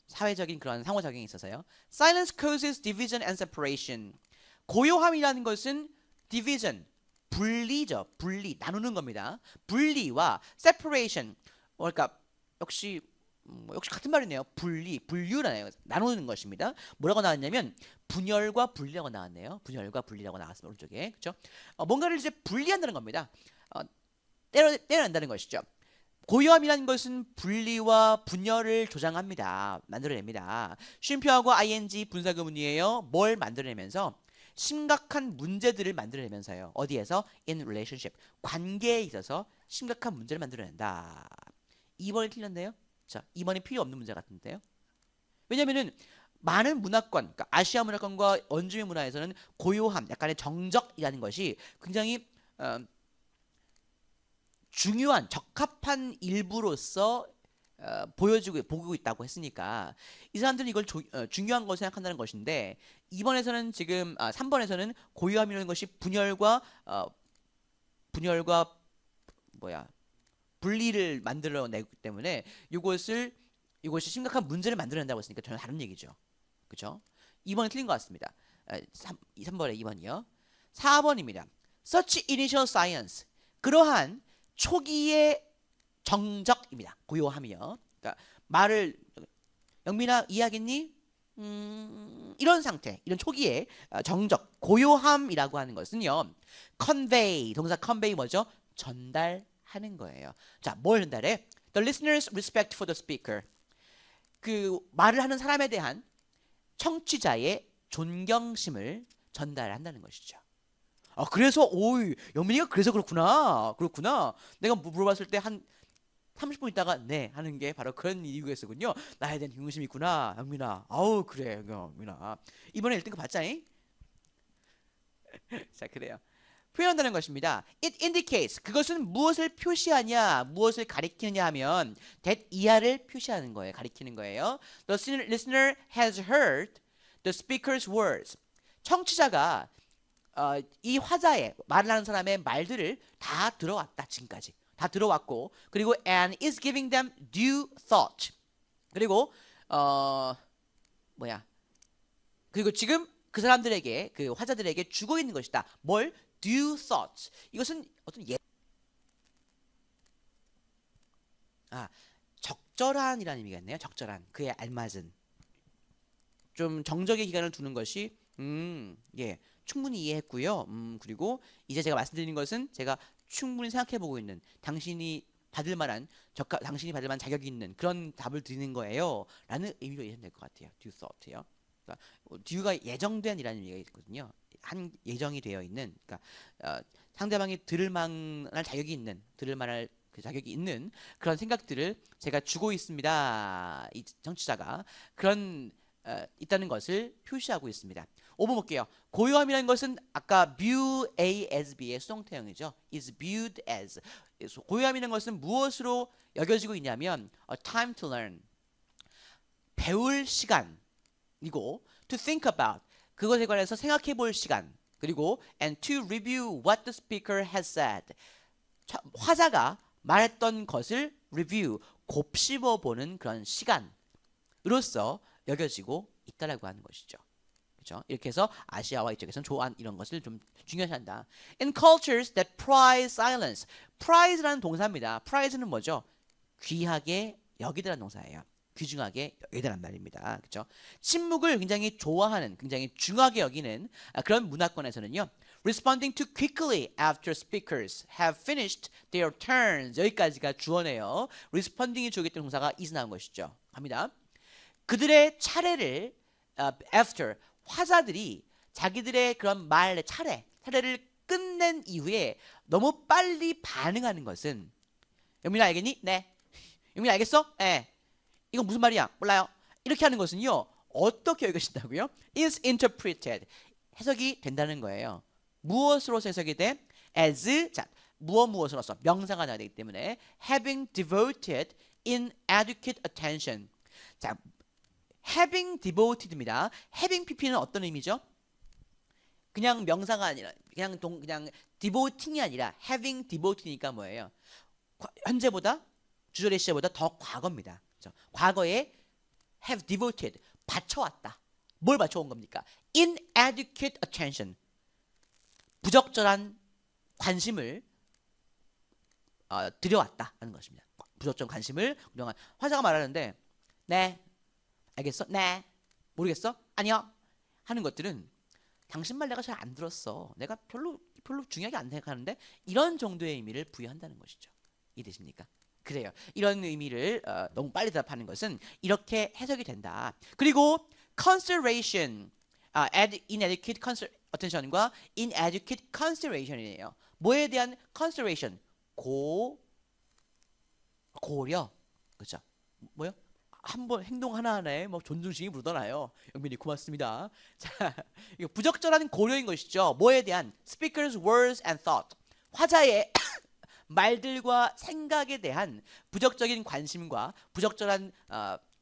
사회적인 그런 상호작용이 있어서요. Silence causes division and separation. 고요함이라는 것은 division, 분리죠. 분리, 나누는 겁니다. 분리와 separation, 그러니까 역시 같은 말이네요. 분류라네요. 나누는 것입니다. 뭐라고 나왔냐면 분열과 분리라고 나왔네요. 분열과 분리라고 나왔습니다. 오른쪽에. 그렇죠? 뭔가를 이제 분리한다는 겁니다. 떼어낸다는 것이죠. 고요함이라는 것은 분리와 분열을 조장합니다. 만들어냅니다. 쉼표하고 ing 분사구문이에요. 뭘 만들어내면서 심각한 문제들을 만들어내면서요. 어디에서? In relationship. 관계에 있어서 심각한 문제를 만들어낸다. 2번이 틀렸네요. 자, 2번이 필요 없는 문제 같은데요. 왜냐면은 많은 문화권, 그러니까 아시아 문화권과 원주민 문화에서는 고요함, 약간의 정적이라는 것이 굉장히 중요한 적합한 일부로서 보고 있다고 했으니까 이 사람들은 이걸 중요한 것을 생각한다는 것인데 2번에서는 지금 3번에서는 고요함이라는 것이 분열과 뭐야 분리를 만들어내기 때문에 이것이 심각한 문제를 만들어낸다고 했으니까 전혀 다른 얘기죠. 그렇죠? 2번이 틀린 것 같습니다. 3번에 2번이요. 4번입니다. Such initial science. 그러한 초기의 정적입니다. 고요함이요. 그러니까 말을 영민아 이해하겠니? 이런 상태, 이런 초기의 정적, 고요함이라고 하는 것은요. convey, 동사 convey 뭐죠? 전달하는 거예요. 자, 뭘 전달해? The listener's respect for the speaker. 그 말을 하는 사람에 대한 청취자의 존경심을 전달한다는 것이죠. 그래서 영민이가 그래서 그렇구나. 내가 물어봤을 때 한 30분 있다가 네 하는 게 바로 그런 이유였군요. 나에 대한 존경심이 있구나, 영민아. 아우 그래, 영민아. 이번에 1등급 받자잉. 자, 그래요. 표현한다는 것입니다. It indicates. 그것은 무엇을 표시하냐, 무엇을 가리키느냐 하면 that 이하를 표시하는 거예요. 가리키는 거예요. The listener has heard the speaker's words. 청취자가 이 화자의 말을 하는 사람의 말들을 다 들어왔다. 지금까지 다 들어왔고, 그리고 and is giving them due thought. 그리고 그리고 지금 그 사람들에게, 그 화자들에게 주고 있는 것이다. 뭘? due thought. 이것은 어떤 적절한이라는 의미겠네요. 적절한, 그에 알맞은, 좀 정적의 기간을 두는 것이 예, 충분히 이해했고요. 그리고 이제 제가 말씀드리는 것은 제가 충분히 생각해보고 있는, 당신이 받을 만한 자격이 있는 그런 답을 드리는 거예요. 라는 의미로 이해하면 될 것 같아요. due thought요. 그러니까 due가 예정된이라는 의미가 있거든요. 한 예정이 되어 있는, 그러니까 상대방이 들을 만할 자격이 있는 그런 생각들을 제가 주고 있습니다. 이 정치자가 그런 있다는 것을 표시하고 있습니다. 5번 볼게요. 고요함이라는 것은 아까 view A as B의 수동태형이죠. is viewed as. 고요함이라는 것은 무엇으로 여겨지고 있냐면 a time to learn. 배울 시간이고 to think about. 그것에 관해서 생각해 볼 시간. 그리고 and to review what the speaker has said. 화자가 말했던 것을 review, 곱씹어 보는 그런 시간으로서 여겨지고 있다라고 하는 것이죠. 그렇죠? 이렇게 해서 아시아와 이쪽에서는 조안 이런 것을 좀 중요시한다. In cultures that prize silence. prize라는 동사입니다. prize는 뭐죠? 귀하게 여기다라는 동사예요. 귀중하게 여기다란 말입니다. 그렇죠? 침묵을 굉장히 좋아하는, 굉장히 중하게 여기는 그런 문화권에서는요. Responding too quickly after speakers have finished their turns. 여기까지가 주어네요. Responding이 주어기 때문에 동사가 is 나온 것이죠. 갑니다. 그들의 차례를 after, 화자들이 자기들의 그런 말의 차례를 끝낸 이후에 너무 빨리 반응하는 것은, 영민아 알겠니? 네. 영민아 알겠어? 네. 이건 무슨 말이야? 몰라요. 이렇게 하는 것은요. 어떻게 여겨진다고요? is interpreted. 해석이 된다는 거예요. 무엇으로서 해석이 돼? as, 자, 무엇으로서 명사가 나야 되기 때문에 having devoted inadequate attention. 자, having devoted입니다. having pp는 어떤 의미죠? 그냥 명사가 아니라 그냥 devoting이 아니라 having devoted니까 뭐예요? 현재보다, 주절의 시제보다 더 과거입니다. 그렇죠? 과거에 have devoted, 바쳐왔다. 뭘 바쳐온 겁니까? inadequate attention, 부적절한 관심을 들여왔다 하는 것입니다. 부적절한 관심을 그동안 화자가 말하는데 네 알겠어? 네 모르겠어? 아니요 하는 것들은 당신 말 내가 잘 안 들었어. 내가 별로 중요하게 안 생각하는데, 이런 정도의 의미를 부여한다는 것이죠. 이해되십니까? 그래요. 이런 의미를 너무 빨리 대답하는 것은 이렇게 해석이 된다. 그리고 consideration, inadequate attention과 inadequate consideration이에요. 뭐에 대한 consideration? 고려. 그렇죠? 뭐요? 한번 행동 하나하나에 뭐 존중심이 묻어나요. 영민이 고맙습니다. 자, 이거 부적절한 고려인 것이죠. 뭐에 대한 speaker's words and thought. 화자의 말들과 생각에 대한 부적적인 관심과 부적절한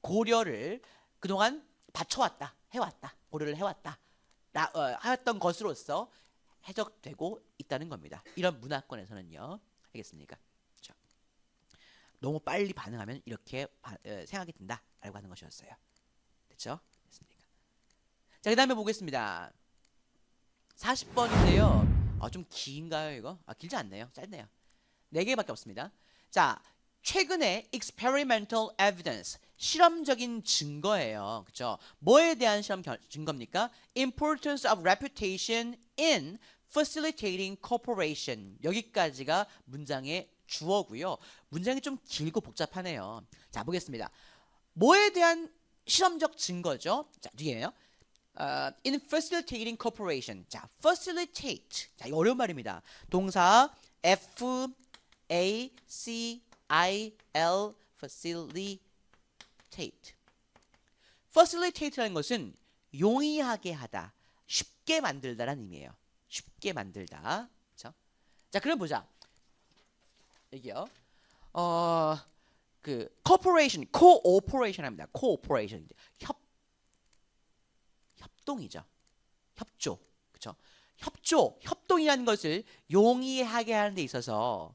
고려를 그동안 바쳐왔다, 해왔다, 고려를 해왔다, 하였던 것으로서 해석되고 있다는 겁니다. 이런 문화권에서는요. 알겠습니까? 그렇죠? 너무 빨리 반응하면 이렇게 생각이 든다라고 하는 것이었어요. 됐죠? 됐습니까? 자, 그 다음에 보겠습니다. 40번인데요. 좀 긴가요, 이거? 길지 않네요. 짧네요. 4개밖에 없습니다. 자, 최근에 experimental evidence, 실험적인 증거예요. 그렇죠? 뭐에 대한 증거입니까? Importance of reputation in facilitating cooperation. 여기까지가 문장의 주어고요. 문장이 좀 길고 복잡하네요. 자, 보겠습니다. 뭐에 대한 실험적 증거죠? 자, 뒤에요. In facilitating cooperation. 자, facilitate. 자, 이거 어려운 말입니다. 동사 F-A-C-I-L facilitate. facilitate라는 것은 용이하게 하다, 쉽게 만들다라는 의미예요. 쉽게 만들다. 그렇죠? 자, 그럼 보자. 여기요. cooperation, cooperation 합니다. cooperation. 협동이죠. 협조. 그렇죠? 협동이라는 것을 용이하게 하는 데 있어서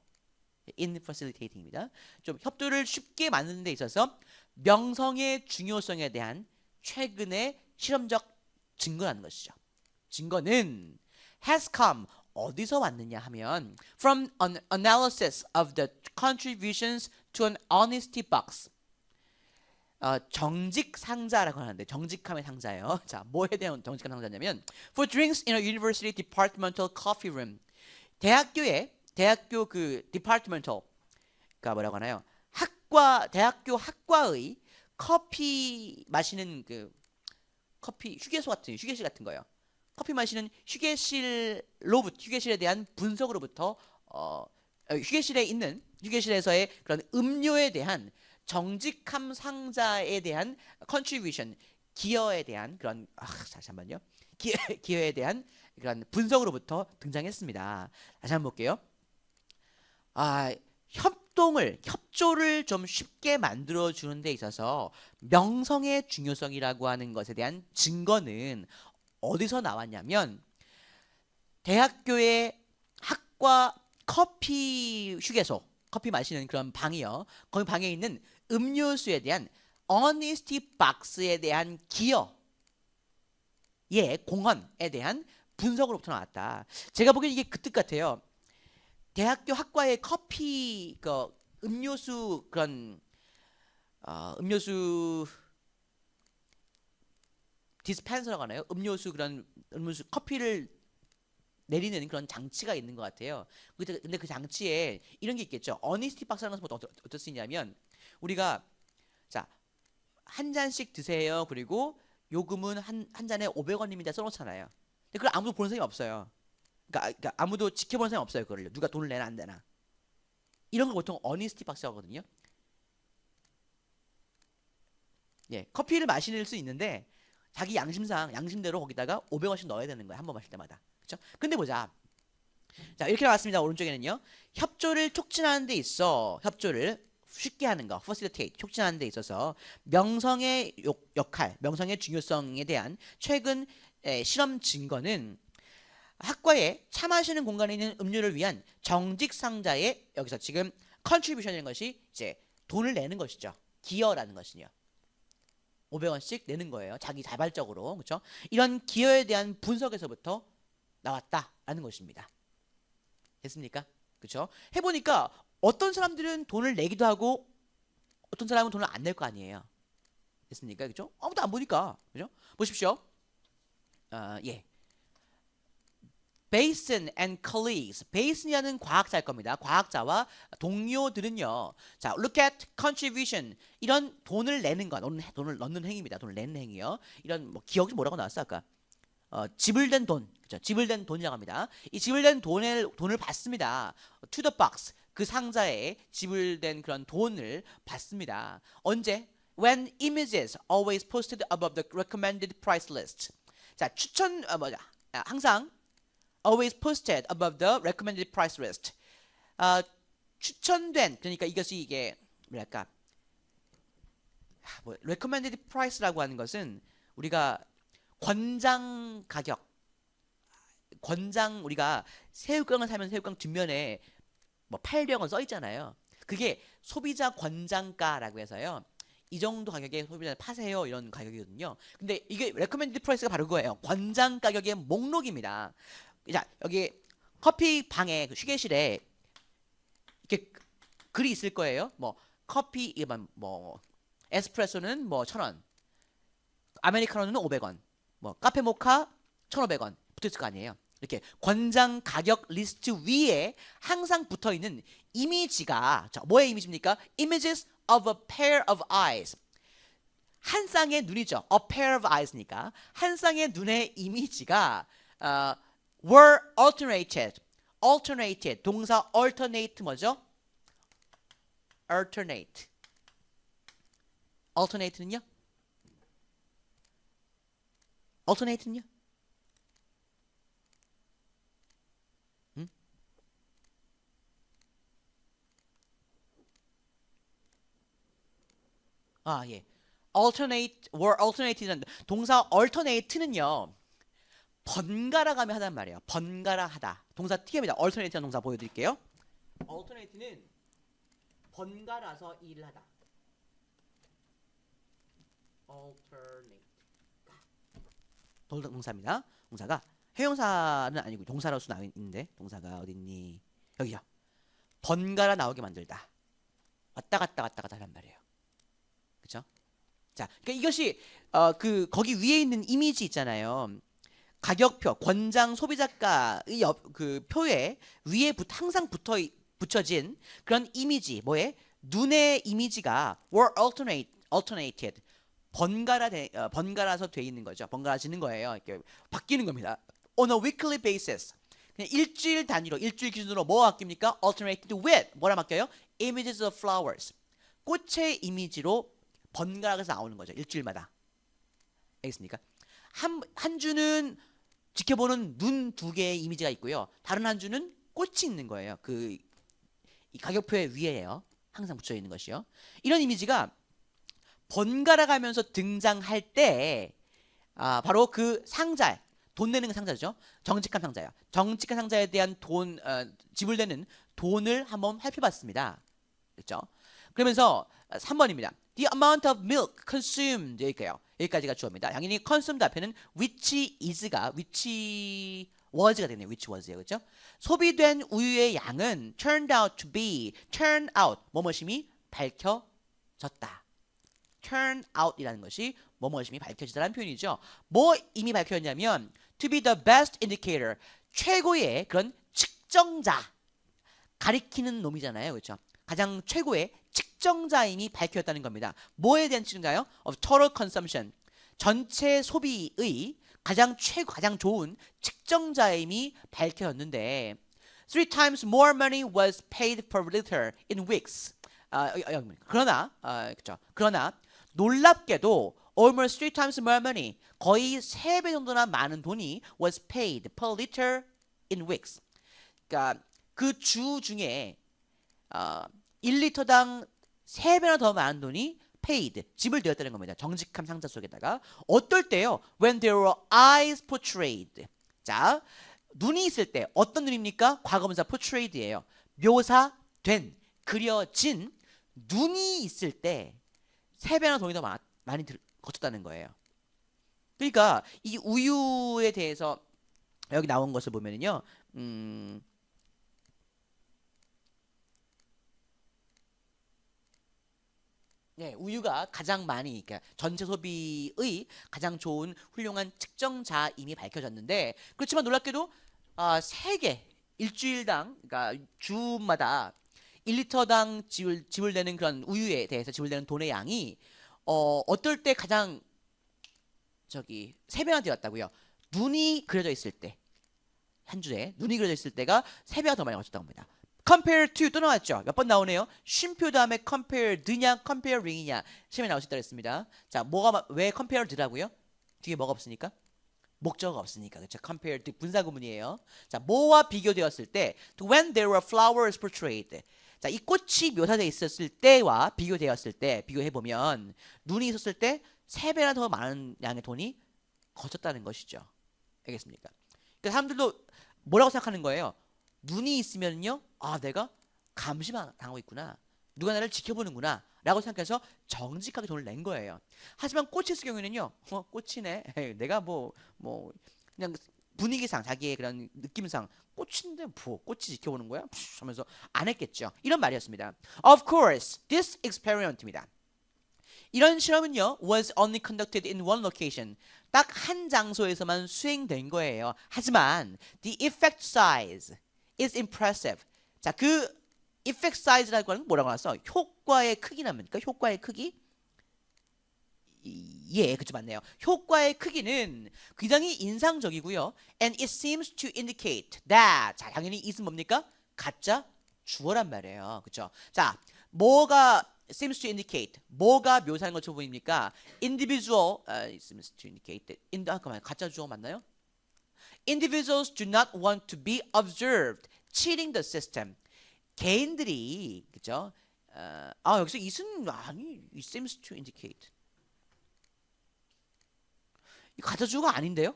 in facilitating입니다. 좀 협조를 쉽게 만드는 데 있어서 명성의 중요성에 대한 최근의 실험적 증거라는 것이죠. 증거는 has come, 어디서 왔느냐 하면 from an analysis of the contributions to an honesty box. 정직 상자라고 하는데 정직함의 상자예요. 자, 뭐에 대한 정직한 상자냐면 for drinks in a university departmental coffee room. 대학교 그 departmental가 뭐라고 하나요? 대학교 학과의 커피 마시는 그 커피 휴게실 같은 거예요. 커피 마시는 휴게실에 대한 분석으로부터 휴게실에서의 그런 음료에 대한 정직함 상자에 대한 contribution, 기여에 대한 그런 잠깐만요. 기여에 대한 그런 분석으로부터 등장했습니다. 다시 한번 볼게요. 협조를 좀 쉽게 만들어 주는 데 있어서 명성의 중요성이라고 하는 것에 대한 증거는 어디서 나왔냐면 대학교의 학과 커피 마시는 그런 방이요. 거기 방에 있는 음료수에 대한 honesty box에 대한 공헌에 대한 분석으로부터 나왔다. 제가 보기엔 이게 그 뜻 같아요. 대학교 학과의 커피 음료수 음료수 디스펜서라고 하나요? 음료수 커피를 내리는 그런 장치가 있는 것 같아요. 근데 그 장치에 이런 게 있겠죠. 어니스티 박스라는 것은 어떻게 쓰냐면 우리가 자, 한 잔씩 드세요. 그리고 요금은 한 잔에 500원입니다. 써놓잖아요. 근데 그걸 아무도 보는 사람이 없어요. 그러니까 아무도 지켜보는 사람이 없어요. 그걸 누가 돈을 내나 안 내나. 이런 걸 보통 어니스티 박스라고 하거든요. 예, 커피를 마실 수 있는데 자기 양심대로 거기다가 500원씩 넣어야 되는 거야. 한 번 마실 때마다. 그렇죠? 근데 보자. 자, 이렇게 나왔습니다. 오른쪽에는요. 협조를 촉진하는 데 있어. 협조를 쉽게 하는 거, facilitate, 촉진하는 데 있어서 명성의 역할, 명성의 중요성에 대한 최근 실험 증거는 학과에 차 마시는 공간에 있는 음료를 위한 정직 상자에 여기서 지금 contribution이라는 것이 이제 돈을 내는 것이죠. 기여라는 것은요. 500원씩 내는 거예요. 자기 자발적으로. 그렇죠? 이런 기여에 대한 분석에서부터 나왔다라는 것입니다. 됐습니까? 그렇죠? 해보니까 어떤 사람들은 돈을 내기도 하고 어떤 사람은 돈을 안 낼 거 아니에요. 됐습니까? 그렇죠? 아무도 안 보니까. 그렇죠? 보십시오. 예. Basin and colleagues. Basin이라는 과학자일 겁니다. 과학자와 동료들은요. 자, look at contribution. 이런 돈을 내는 것, 돈을 넣는 행위입니다. 돈을 내는 행위요. 이런 뭐 기억이 뭐라고 나왔어 아까? 지불된 돈, 그렇죠? 지불된 돈이라고 합니다. 이 지불된 돈을 받습니다. To the box. 그 상자에 지불된 그런 돈을 받습니다. 언제? When images always posted above the recommended price list. 자, 항상 always posted above the recommended price list. 추천된, 그러니까 이게 뭐랄까? recommended price라고 하는 것은 우리가 권장 가격, 우리가 새우깡을 사면 새우깡 뒷면에 뭐 800원 써 있잖아요. 그게 소비자 권장가라고 해서요. 이 정도 가격에 소비자를 파세요. 이런 가격이거든요. 근데 이게 recommended price가 바로 그거예요. 권장 가격의 목록입니다. 자, 여기 커피 방에 휴게실에 이렇게 글이 있을 거예요. 뭐 커피 뭐 에스프레소는 뭐 1,000원, 아메리카노는 500원, 뭐 카페 모카 1,500원 붙어 있을 거 아니에요. 이렇게 권장 가격 리스트 위에 항상 붙어 있는 이미지가 뭐의 이미지입니까? Images of a pair of eyes. 한 쌍의 눈이죠. A pair of eyes니까 한 쌍의 눈의 이미지가 were alternated. alternated 동사 alternate 뭐죠? alternate는요? alternate는요? 예. were alternated 동사 alternate는요. 번갈아 가며 하단 말이에요. 번갈아 하다. 동사 T입니다. alternate라는 동사 보여드릴게요. alternate는 번갈아서 일을 하다. alternate. 동사입니다. 동사가 형용사는 아니고 동사로서 나와 있는데 동사가 어딨니? 여기요. 번갈아 나오게 만들다. 왔다 갔다 하란 말이에요. 그렇죠? 자, 그러니까 이것이 거기 위에 있는 이미지 있잖아요. 가격표, 권장 소비자가의 그 표에 위에 항상 붙여진 그런 이미지, 뭐에? 눈의 이미지가 were alternated. 번갈아서 돼 있는 거죠. 번갈아지는 거예요. 이렇게 바뀌는 겁니다. On a weekly basis. 그냥 일주일 단위로, 일주일 기준으로 뭐 바뀝니까? Alternated with 뭐라 바뀌어요? Images of flowers. 꽃의 이미지로 번갈아서 나오는 거죠. 일주일마다. 알겠습니까? 한 주는 지켜보는 눈 2개의 이미지가 있고요. 다른 한 주는 꽃이 있는 거예요. 이 가격표의 위에요. 항상 붙여 있는 것이요. 이런 이미지가 번갈아 가면서 등장할 때 바로 그 상자, 돈 내는 상자죠. 정직한 상자요. 정직한 상자에 대한 지불되는 돈을 한번 살펴봤습니다. 그렇죠? 그러면서 3번입니다. The amount of milk consumed 여기까지가 주어입니다. 당연히 consumed 앞에는 which was가 되네요. which was요. 그렇죠? 소비된 우유의 양은 turned out 뭐뭐심이 밝혀졌다. turn out이라는 것이 뭐뭐심이 밝혀지다라는 표현이죠. 뭐 이미 밝혀졌냐면 to be the best indicator, 최고의 그런 측정자, 가리키는 놈이잖아요. 그렇죠? 가장 최고의 측정자임이 밝혀졌다는 겁니다. 뭐에 대한 측정자요? Of total consumption. 전체 소비의 가장 좋은 측정자임이 밝혀졌는데 3 times more money was paid per liter in weeks. 그러나 놀랍게도 almost 3 times more money, 거의 3배 정도나 많은 돈이 was paid per liter in weeks. 그러니까 그 주 중에 1리터당 3배나 더 많은 돈이 paid, 지불되었다는 겁니다. 정직한 상자 속에다가. 어떨 때요? When there were eyes portrayed. 자, 눈이 있을 때 어떤 눈입니까? 과거분사 portrayed예요. 묘사된, 그려진 눈이 있을 때 3배나 돈이 더 많이 거쳤다는 거예요. 그러니까 이 우유에 대해서 여기 나온 것을 보면은요. 네, 우유가 가장 많이, 그러니까 전체 소비의 가장 좋은 훌륭한 측정자임이 밝혀졌는데, 그렇지만 놀랍게도 세개 일주일당 그러니까 주마다 1리터당 지불되는 그런 우유에 대해서 지불되는 돈의 양이 어떨 때 가장 세 배나 되었다고요. 눈이 그려져 있을 때 한 주에 눈이 그려져 있을 때가 3배가 더 많이 거쳤다고 합니다. compare to 또 나왔죠. 몇 번 나오네요. 쉼표 다음에 compare 드냐 comparing이냐 시험에 나올 수 있다고 했습니다. 자, 왜 compare 드라고요? 뒤에 뭐가 없으니까? 목적어가 없으니까. 그렇죠? compare to 분사구문이에요. 자, 뭐와 비교되었을 때 to when there were flowers portrayed. 자, 이 꽃이 묘사되어 있었을 때와 비교되었을 때 비교해 보면 눈이 있었을 때 3배나 더 많은 양의 돈이 거쳤다는 것이죠. 알겠습니까? 그러니까 사람들도 뭐라고 생각하는 거예요? 눈이 있으면요, 내가 감시당하고 있구나. 누가 나를 지켜보는구나. 라고 생각해서 정직하게 돈을 낸 거예요. 하지만 꽃이 있을 경우에는요, 꽃이네. 내가 그냥 분위기상, 자기의 그런 느낌상, 꽃인데 꽃이 지켜보는 거야? 하면서 안 했겠죠. 이런 말이었습니다. Of course, this experiment입니다. 이런 실험은요, was only conducted in one location. 딱 한 장소에서만 수행된 거예요. 하지만 the effect size is impressive. 자, 그 effect size라고 하는 건 뭐라고 나왔어? 효과의 크기랍니까? 효과의 크기? 예, 그쵸, 맞네요. 효과의 크기는 굉장히 인상적이고요. And it seems to indicate that. 자, 당연히 is은 뭡니까? 가짜 주어란 말이에요. 그쵸? 자, 뭐가 seems to indicate 뭐가 묘사하는 것처럼 보입니까? individual seems to indicate that 잠깐만, 가짜 주어 맞나요? individuals do not want to be observed cheating the system. 개인들이 그죠? 여기서 is는 아니 it seems to indicate 이 가짜 주어가 아닌데요?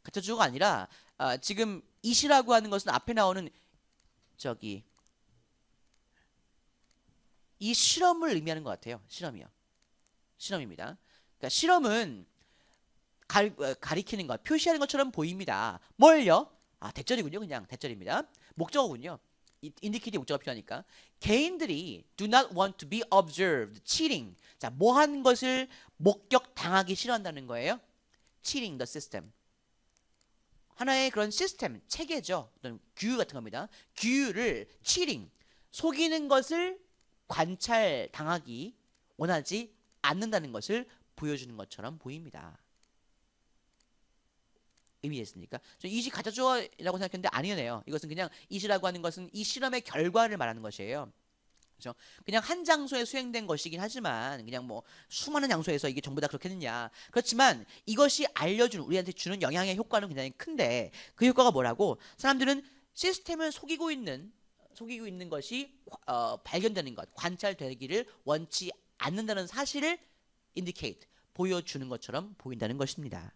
가짜 주어가 아니라 지금 it이라고 하는 것은 앞에 나오는 이 실험을 의미하는 것 같아요. 실험입니다. 그러니까 실험은 가리키는 것, 표시하는 것처럼 보입니다. 뭘요? 대절이군요. 그냥 대절입니다. 목적어군요. 인디케이트 목적어 필요하니까. 개인들이 do not want to be observed, cheating. 자, 뭐한 것을 목격당하기 싫어한다는 거예요. cheating the system. 하나의 그런 시스템, 체계죠. 어떤 규율 같은 겁니다. 규율을 cheating, 속이는 것을 관찰당하기 원하지 않는다는 것을 보여주는 것처럼 보입니다. 의미했습니까? 저 이시 가짜 주어라고 생각했는데 아니네요. 이것은 그냥 이시라고 하는 것은 이 실험의 결과를 말하는 것이에요. 그렇죠? 그냥 한 장소에 수행된 것이긴 하지만 그냥 수많은 장소에서 이게 전부 다 그렇겠느냐. 그렇지만 이것이 알려주는 우리한테 주는 영향의 효과는 굉장히 큰데 그 효과가 뭐라고? 사람들은 시스템을 속이고 있는 것이 발견되는 것, 관찰되기를 원치 않는다는 사실을 indicate, 보여주는 것처럼 보인다는 것입니다.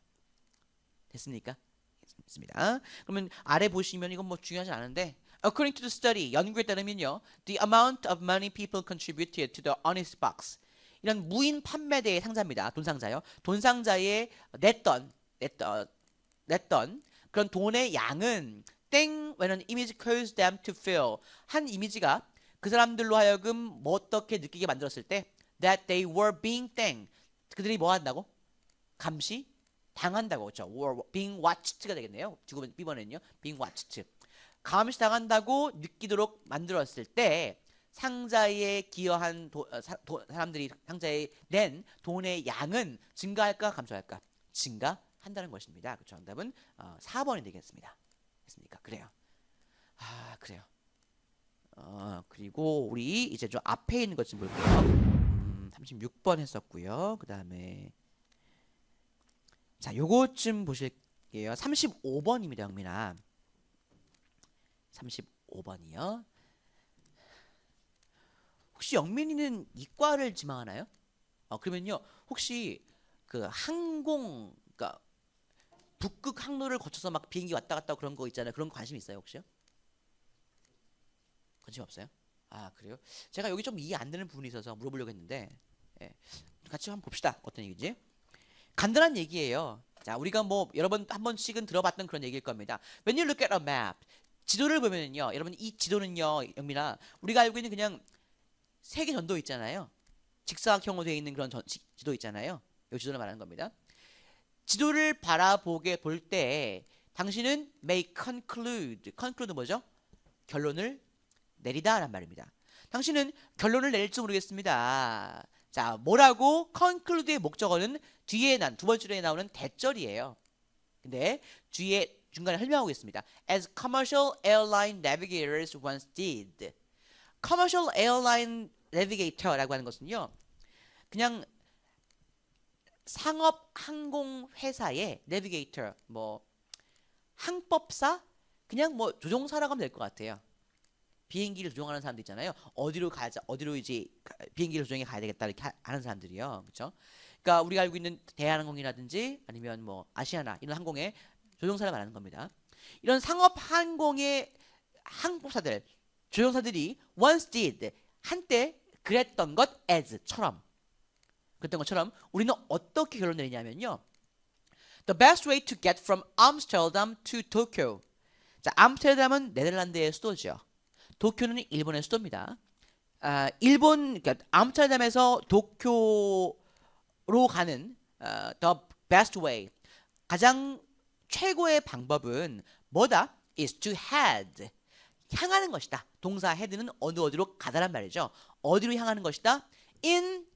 됐습니까? 됐습니다. 그러면 아래 보시면 이건 중요하지 않은데 according to the study, 연구에 따르면요, the amount of money people contributed to the honest box, 이런 무인 판매대의 상자입니다. 돈 상자요. 돈 상자에 냈던 그런 돈의 양은 땡 when an image caused them to feel, 한 이미지가 그 사람들로 하여금 어떻게 느끼게 만들었을 때 that they were being 땡, 그들이 뭐 한다고? 감시 당한다고. 그렇죠? were being watched가 되겠네요. 지금 B번에는요. being watched. 감시 당한다고 느끼도록 만들었을 때 상자에 기여한 사람들이 상자에 낸 돈의 양은 증가할까 감소할까? 증가한다는 것입니다. 그렇죠? 정답은 4번이 되겠습니다. 됐습니까? 그래요. 그래요. 그리고 우리 이제 좀 앞에 있는 것 좀 볼게요. 36번 했었고요. 그 다음에 자, 요것 좀 보실게요. 35번입니다, 영민아. 35번이요. 혹시 영민이는 이과를 지망하나요? 그러면요, 혹시 그 항공, 그러니까 북극 항로를 거쳐서 막 비행기 왔다 갔다 그런 거 있잖아요. 그런 거 관심 있어요, 혹시요? 관심 없어요? 그래요? 제가 여기 좀 이해 안 되는 부분이 있어서 물어보려고 했는데, 예. 같이 한번 봅시다. 어떤 얘기인지. 간단한 얘기예요. 자, 우리가 여러 번 한 번씩은 들어봤던 그런 얘기일 겁니다. When you look at a map, 지도를 보면은요, 여러분 이 지도는요, 영민아, 우리가 알고 있는 그냥 세계 전도 있잖아요. 직사각형으로 되어 있는 그런 지도 있잖아요. 이 지도를 말하는 겁니다. 지도를 바라보게 볼 때 당신은 may conclude. conclude 뭐죠? 결론을 내리다 라는 말입니다. 당신은 결론을 내릴지 모르겠습니다. 자, 뭐라고? conclude의 목적어는 뒤에 두 번째 줄에 나오는 대절이에요. 근데 뒤에 중간에 설명하고 있습니다. As commercial airline navigators once did. commercial airline navigator라고 하는 것은요. 그냥 상업 항공 회사의 navigator, 뭐 항법사, 그냥 뭐 조종사라고 하면 될 것 같아요. 비행기를 조종하는 사람들 있잖아요. 어디로 가자, 어디로 이제 비행기를 조종해 가야 되겠다 이렇게 하는 사람들이요. 그렇죠? 그러니까 우리가 알고 있는 대한항공이라든지 아니면 뭐 아시아나 이런 항공의 조종사를 말하는 겁니다. 이런 상업 항공의 항법사들, 조종사들이 once did 한때 그랬던 것 as처럼 그랬던 것처럼 우리는 어떻게 결론 내리냐면요. The best way to get from Amsterdam to Tokyo. 자, 암스테르담은 네덜란드의 수도죠. 도쿄는 일본의 수도입니다. 그러니까 암스테르담에서 도쿄로 가는 the best way, 가장 최고의 방법은 뭐다? is to head, 향하는 것이다. 동사 head는 어디로 가다란 말이죠. 어디로 향하는 것이다? in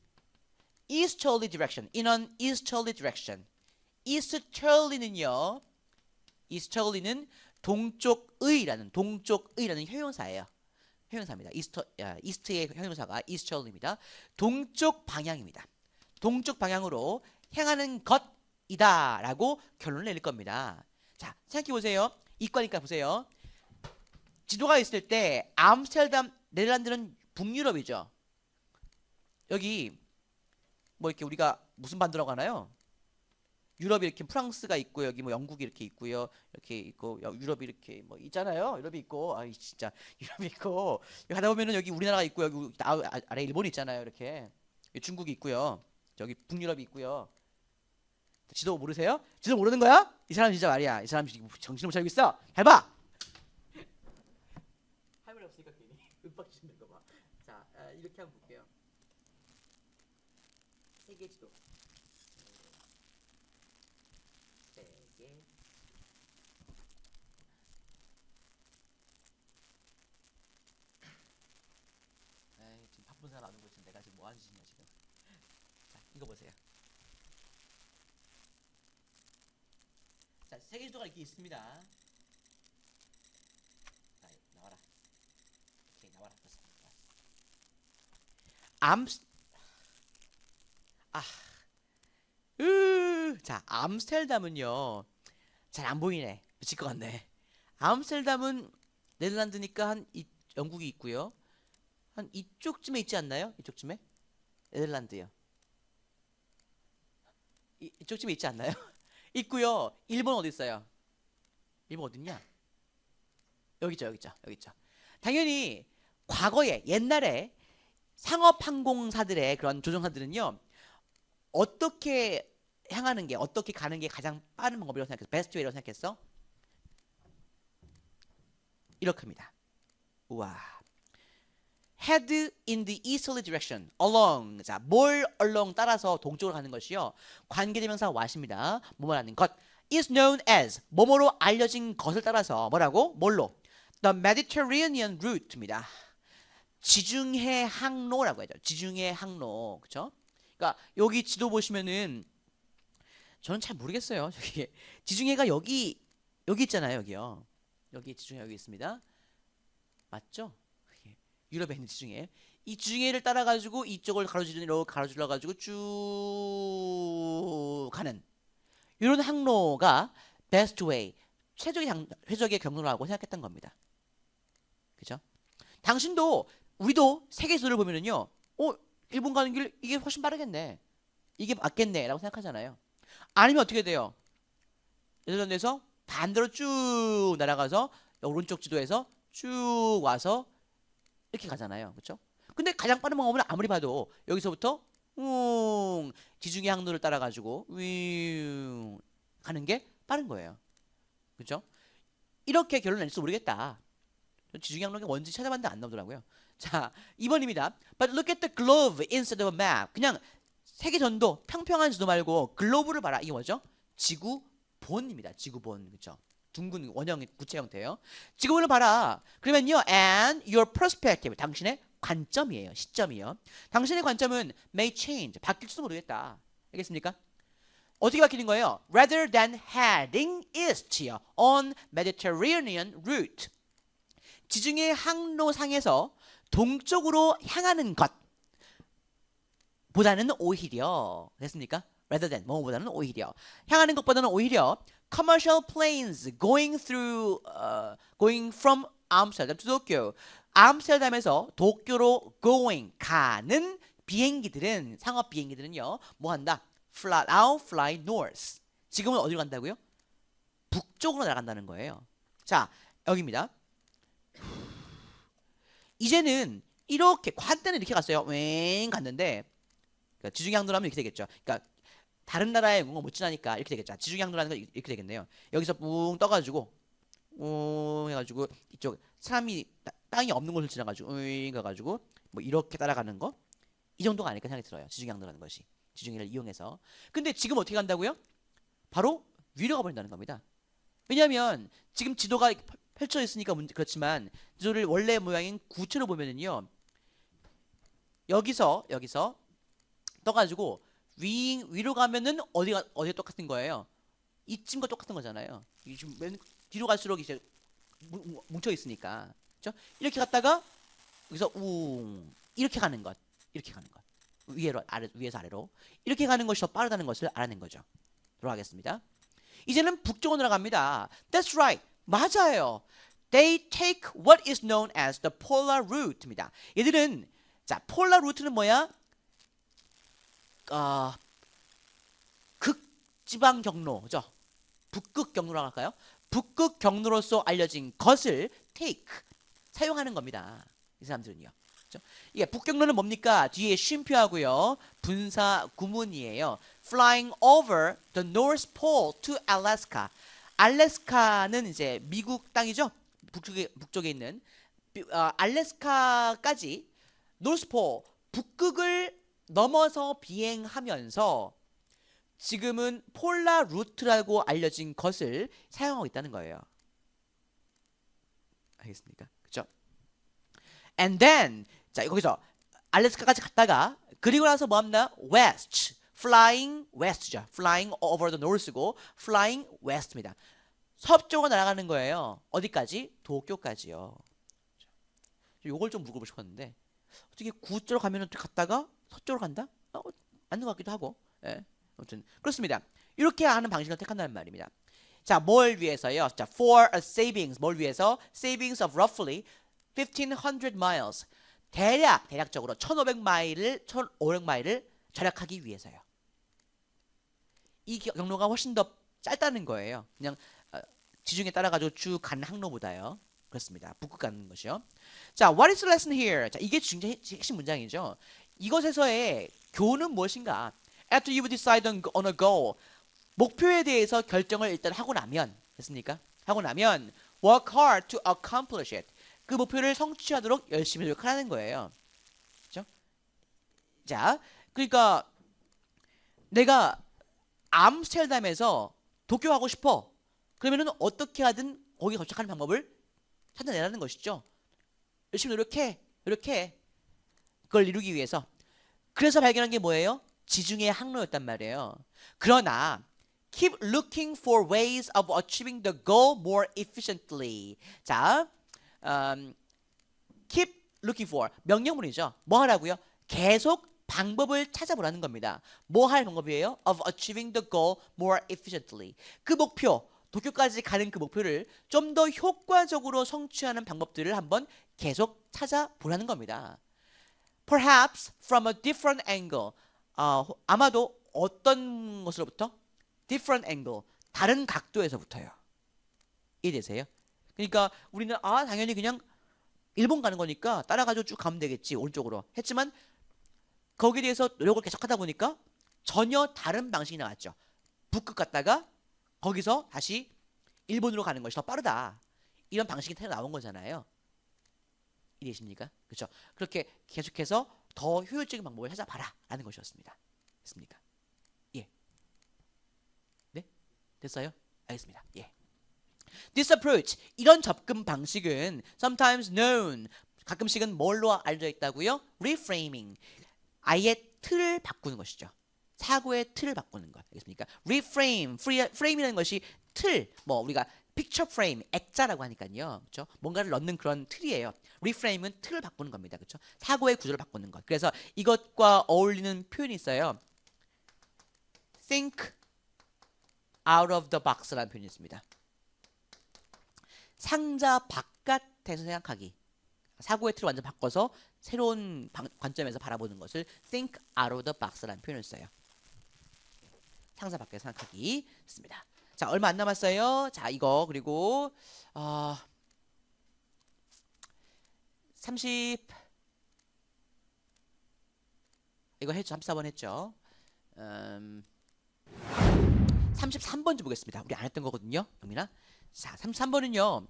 easterly direction, in an easterly direction. easterly는요, easterly는 동쪽의라는 형용사예요. 형용사입니다. 이스트의 형용사가 easterly입니다. 동쪽 방향입니다. 동쪽 방향으로 향하는 것이다라고 결론을 내릴 겁니다. 자, 생각해 보세요. 이과니까 보세요. 지도가 있을 때 암스테르담, 네덜란드는 북유럽이죠. 여기 뭐 이렇게 우리가 무슨 반도라고 하나요? 유럽이 이렇게 프랑스가 있고 여기 뭐 영국이 이렇게 있고요. 이렇게 있고 유럽이 이렇게 뭐 있잖아요. 유럽이 있고 진짜 유럽이 있고 여기 가다 보면은 여기 우리나라가 있고 여기 아래 일본이 있잖아요. 이렇게 중국이 있고요. 저기 북유럽이 있고요. 지도 모르세요? 지도 모르는 거야? 이 사람 진짜 말이야. 이 사람 정신을 못 차리고 있어. 잘 봐. 할 말이 없으니까 괜히 윽박 지르는 거 봐. 자, 이렇게 한번 볼게요. 세계 지도. 지금 바쁜 사람 안 오고 있으면 내가 지금 뭐 하는 짓이냐 지금. 자, 이거 보세요. 자, 세계 지도가 이렇게 있습니다. 자, 나와라. 오케이, 나와라. 자, 암스테르담은요. 잘 안 보이네. 미칠 것 같네. 암스테르담은 네덜란드니까 영국이 있고요. 한 이쪽쯤에 있지 않나요? 이쪽쯤에? 네덜란드요. 이쪽쯤에 있지 않나요? 있고요. 일본 어디 있어요? 일본 어딨냐? 여기 있죠. 당연히 과거에 옛날에 상업항공사들의 그런 조종사들은요. 어떻게 가는 게 가장 빠른 방법이라고 생각했어? 베스트 웨이라고 생각했어? 이렇게 합니다. 우와. head in the easterly direction, along. 자, 뭘 along 따라서 동쪽으로 가는 것이요. 관계대명사 what입니다. 뭐뭐 하는 것. is known as, 뭐뭐로 알려진 것을 따라서 뭐라고? 뭘로? The Mediterranean route입니다. 지중해 항로라고 하죠. 지중해 항로. 그쵸? 그러니까 여기 지도 보시면은 저는 잘 모르겠어요. 저기 지중해가 여기 있잖아요. 여기요. 여기 지중해 여기 있습니다. 맞죠? 유럽에 있는 지중해. 이 지중해를 따라 가지고 이쪽을 가로질러 가지고 쭉 가는 이런 항로가 best way, 최적의 경로라고 생각했던 겁니다. 그죠? 당신도 우리도 세계 지도를 보면은요. 일본 가는 길 이게 훨씬 빠르겠네. 이게 맞겠네라고 생각하잖아요. 아니면 어떻게 돼요? 네덜란드에서 반대로 쭉 날아가서 오른쪽 지도에서 쭉 와서 이렇게 가잖아요. 그렇죠? 근데 가장 빠른 방법은 아무리 봐도 여기서부터 지중해 항로를 따라 가지고 가는 게 빠른 거예요. 그렇죠? 이렇게 결론 낼지 모르겠다. 지중해 항로가 뭔지 찾아봤는데 안 나오더라고요. 자, 2번입니다. But look at the globe instead of a map. 그냥 세계 전도 평평한 지도 말고 글로브를 봐라. 이게 뭐죠? 지구본입니다. 지구본. 그렇죠? 둥근 원형 구체 형태예요. 지금을 봐라. 그러면요, and your perspective, 당신의 관점이에요. 시점이요. 당신의 관점은 may change, 바뀔지도 모르겠다. 알겠습니까? 어떻게 바뀌는 거예요? Rather than heading east요, on Mediterranean route. 지중해 항로상에서 동쪽으로 향하는 것 보다는 오히려, 됐습니까? Rather than, 뭐보다는 오히려, 향하는 것보다는 오히려 commercial planes going from Amsterdam to Tokyo, 암스테르담에서 도쿄로 going, 가는 비행기들은, 상업 비행기들은요, 뭐 한다? fly north. 지금은 어디로 간다고요? 북쪽으로 날아간다는 거예요. 자, 여기입니다. 이제는 이렇게, 한때는 이렇게 갔어요. 웽 갔는데, 그러니까 지중해 항로라면 이렇게 되겠죠. 그러니까 다른 나라에 뭔가 못 지나니까 이렇게 되겠죠. 지중해 항로라는 건 이렇게 되겠네요. 여기서 뿡 떠가지고 해가지고 이쪽 사람이 땅이 없는 곳을 지나가지고 가가지고 뭐 이렇게 따라가는 거, 이 정도가 아닐까 생각이 들어요. 지중해 항로라는 것이, 지중해를 이용해서. 근데 지금 어떻게 간다고요? 바로 위로 가버린다는 겁니다. 왜냐하면 지금 지도가 펼쳐 있으니까 그렇지만 지도를 원래 모양인 구체로 보면은요, 여기서 떠가지고 위로 가면은 어디가 똑같은 거예요? 이쯤과 똑같은 거잖아요. 지금 뒤로 갈수록 이제 뭉쳐 있으니까, 그렇죠? 이렇게 갔다가 여기서 이렇게 가는 것, 위에서 아래로 이렇게 가는 것이 더 빠르다는 것을 알아낸 거죠. 돌아가겠습니다. 이제는 북쪽으로 나갑니다. That's right, 맞아요. They take what is known as the polar route입니다. 얘들은, 자, polar route는 뭐야? 극지방 경로죠. 북극 경로라고 할까요? 북극 경로로서 알려진 것을 take, 사용하는 겁니다. 이 사람들은요. 그렇죠? 이게 북경로는 뭡니까? 뒤에 쉼표하고요, 분사 구문이에요. Flying over the North Pole to Alaska. 알래스카는 이제 미국 땅이죠. 북쪽에 있는 알래스카까지 North Pole, 북극을 넘어서 비행하면서 지금은 폴라 루트라고 알려진 것을 사용하고 있다는 거예요. 알겠습니까? 그렇죠? And then, 자, 거기서 알래스카까지 갔다가, 그리고 나서 뭐 합니다? West, flying west죠. Flying over the north고 flying west입니다. 서쪽으로 날아가는 거예요. 어디까지? 도쿄까지요. 요걸 좀 물어보고 싶었는데, 어떻게 구쪽으로 가면 갔다가 서쪽으로 간다? 맞는 것 같기도 하고. 예. 아무튼 그렇습니다. 이렇게 하는 방식을 택한다는 말입니다. 자, 뭘 위해서요? 자, for a savings, 뭘 위해서? Savings of roughly 1500 miles. 대략적으로 1500마일을 절약하기 위해서요. 이 경로가 훨씬 더 짧다는 거예요. 그냥 지중해 따라가지고 쭉 가는 항로보다요. 그렇습니다. 북극 가는 것이요. 자, what is the lesson here? 자, 이게 굉장히 핵심 문장이죠. 이것에서의 교훈은 무엇인가? After you decide on a goal, 목표에 대해서 결정을 일단 하고 나면, 됐습니까? 하고 나면 work hard to accomplish it. 그 목표를 성취하도록 열심히 노력하는 거예요. 그렇죠? 자, 그러니까 내가 암스테르담에서 도쿄 가고 싶어. 그러면은 어떻게 하든 거기 도착하는 방법을 찾아내라는 것이죠. 열심히 노력해. 그걸 이루기 위해서. 그래서 발견한 게 뭐예요? 지중해 항로였단 말이에요. 그러나 keep looking for ways of achieving the goal more efficiently. 자, keep looking for, 명령문이죠. 뭐 하라고요? 계속 방법을 찾아보라는 겁니다. 뭐 할 방법이에요? Of achieving the goal more efficiently. 그 목표, 도쿄까지 가는 그 목표를 좀 더 효과적으로 성취하는 방법들을 한번 계속 찾아보라는 겁니다. Perhaps from a different angle. 아마도 어떤 것으로부터? Different angle. 다른 각도에서부터요. 이해되세요? 그러니까 우리는 당연히 그냥 일본 가는 거니까 따라가지고 쭉 가면 되겠지, 오른쪽으로 했지만 거기에 대해서 노력을 계속 하다 보니까 전혀 다른 방식이 나왔죠. 북극 갔다가 거기서 다시 일본으로 가는 것이 더 빠르다. 이런 방식이 나온 거잖아요. 이해되십니까? 그렇죠? 그렇게 계속해서 더 효율적인 방법을 찾아봐라 라는 것이었습니다. 됐습니까? 예. 네? 됐어요? 알겠습니다. 예. This approach, 이런 접근 방식은 sometimes known, 가끔씩은 뭘로 알려져 있다고요? Reframing, 아예 틀을 바꾸는 것이죠. 사고의 틀을 바꾸는 것. 알겠습니까? Reframe, frame이라는 것이 틀, 뭐 우리가 picture frame, 액자라고 하니까요. 그렇죠? 뭔가를 넣는 그런 틀이에요. Reframe은 틀을 바꾸는 겁니다. 그렇죠? 사고의 구조를 바꾸는 것. 그래서 이것과 어울리는 표현이 있어요. Think out of the box라는 표현이 있습니다. 상자 바깥에서 생각하기. 사고의 틀을 완전 바꿔서 새로운 관점에서 바라보는 것을 think out of the box라는 표현을 써요. 상자 밖에서 생각하기 있습니다. 자, 얼마 안 남았어요. 자, 이거 그리고 30 이거 했죠. 34번 했죠. 33번 좀 보겠습니다. 우리 안 했던 거거든요. 영민아. 자, 33번은요.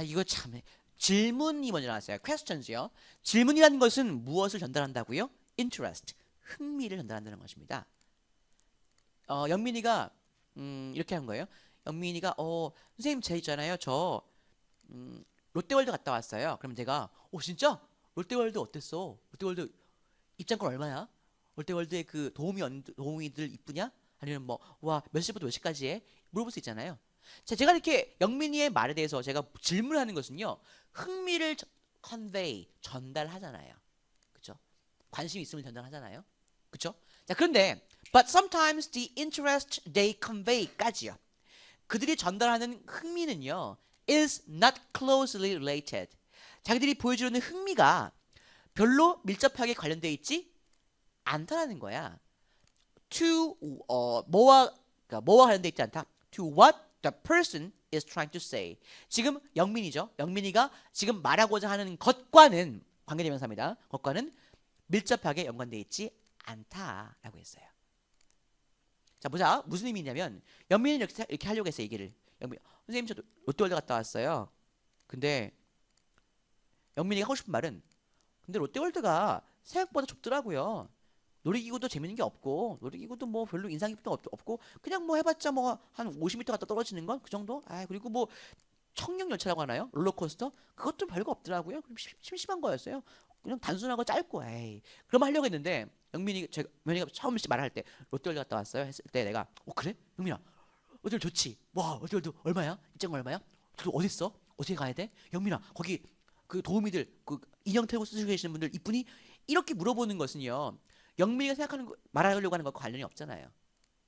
이거 참 질문이 먼저 나왔어요. questions요. 질문이라는 것은 무엇을 전달한다고요? interest, 흥미를 전달한다는 것입니다. 영민이가 이렇게 한 거예요. 영민이가 선생님 제 있잖아요. 저 롯데월드 갔다 왔어요. 그러면 제가 진짜? 롯데월드 어땠어? 롯데월드 입장권 얼마야? 롯데월드의 그 도우미들 이쁘냐? 아니면 뭐 와 몇 시부터 몇 시까지 해? 물어볼 수 있잖아요. 자, 제가 이렇게 영민이의 말에 대해서 제가 질문하는 것은요. 흥미를 convey, 전달하잖아요. 그렇죠? 관심 있으면 전달하잖아요. 그렇죠? 자, 그런데 but sometimes the interest they convey까지요. 그들이 전달하는 흥미는요. is not closely related. 자기들이 보여주는 흥미가 별로 밀접하게 관련되어 있지 않다라는 거야. to 뭐와 관련되어 있지 않다. to what the person is trying to say. 지금 영민이죠. 영민이가 지금 말하고자 하는 것과는 관계대명사입니다. 것과는 밀접하게 연관되어 있지 않다라고 했어요. 자, 보자. 무슨 의미냐면 영민이는 이렇게 하려고 했어요. 얘기를. 선생님 저 롯데월드 갔다 왔어요. 근데 영민이가 하고 싶은 말은 근데 롯데월드가 생각보다 좁더라고요. 놀이기구도 재밌는 게 없고 놀이기구도 뭐 별로 인상 깊은 게 없고 그냥 뭐 해봤자 뭐 한 50m 갔다 떨어지는 건 그 정도? 그리고 뭐 청룡열차라고 하나요? 롤러코스터? 그것도 별거 없더라고요. 심심한 거였어요. 그냥 단순하고 짧고 그럼 하려고 했는데 영민이가 처음 말할 때 롯데월드 갔다 왔어요 했을 때 내가 그래? 영민아 롯데월드 좋지? 와 롯데월드 얼마야? 입장 얼마야? 어딨어? 어떻게 가야 돼? 영민아 거기 그 도우미들 그 인형 태우고 쓰시고 계시는 분들 이쁘니? 이렇게 물어보는 것은요 영민이가 생각하는 거 말하려고 하는 것과 관련이 없잖아요.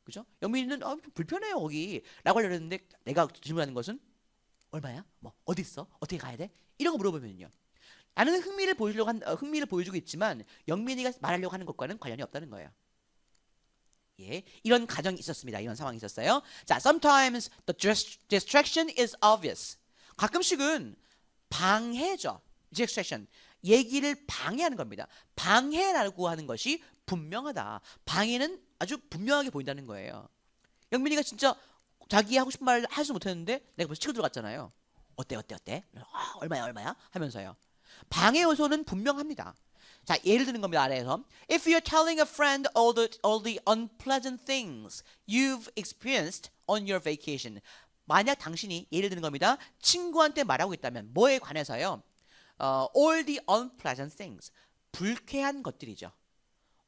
그죠? 영민이는 좀 불편해요 거기 라고 하려고 했는데 내가 질문하는 것은 얼마야? 뭐 어디 있어? 어떻게 가야 돼? 이런 거 물어보면요 나는 흥미를 보여주고 있지만 영민이가 말하려고 하는 것과는 관련이 없다는 거예요. 예, 이런 가정이 있었습니다. 이런 상황이 있었어요. 자, sometimes the distraction is obvious. 가끔씩은 방해죠. distraction. 얘기를 방해하는 겁니다. 방해라고 하는 것이 분명하다. 방해는 아주 분명하게 보인다는 거예요. 영민이가 진짜 자기 하고 싶은 말을 하지 못했는데 내가 벌써 치고 들어갔잖아요. 어때? 얼마야? 하면서요. 방해 요소는 분명합니다. 자, 예를 드는 겁니다. 아래에서 If you're telling a friend all the unpleasant things you've experienced on your vacation. 만약 당신이 예를 드는 겁니다. 친구한테 말하고 있다면 뭐에 관해서요? All the unpleasant things. 불쾌한 것들이죠.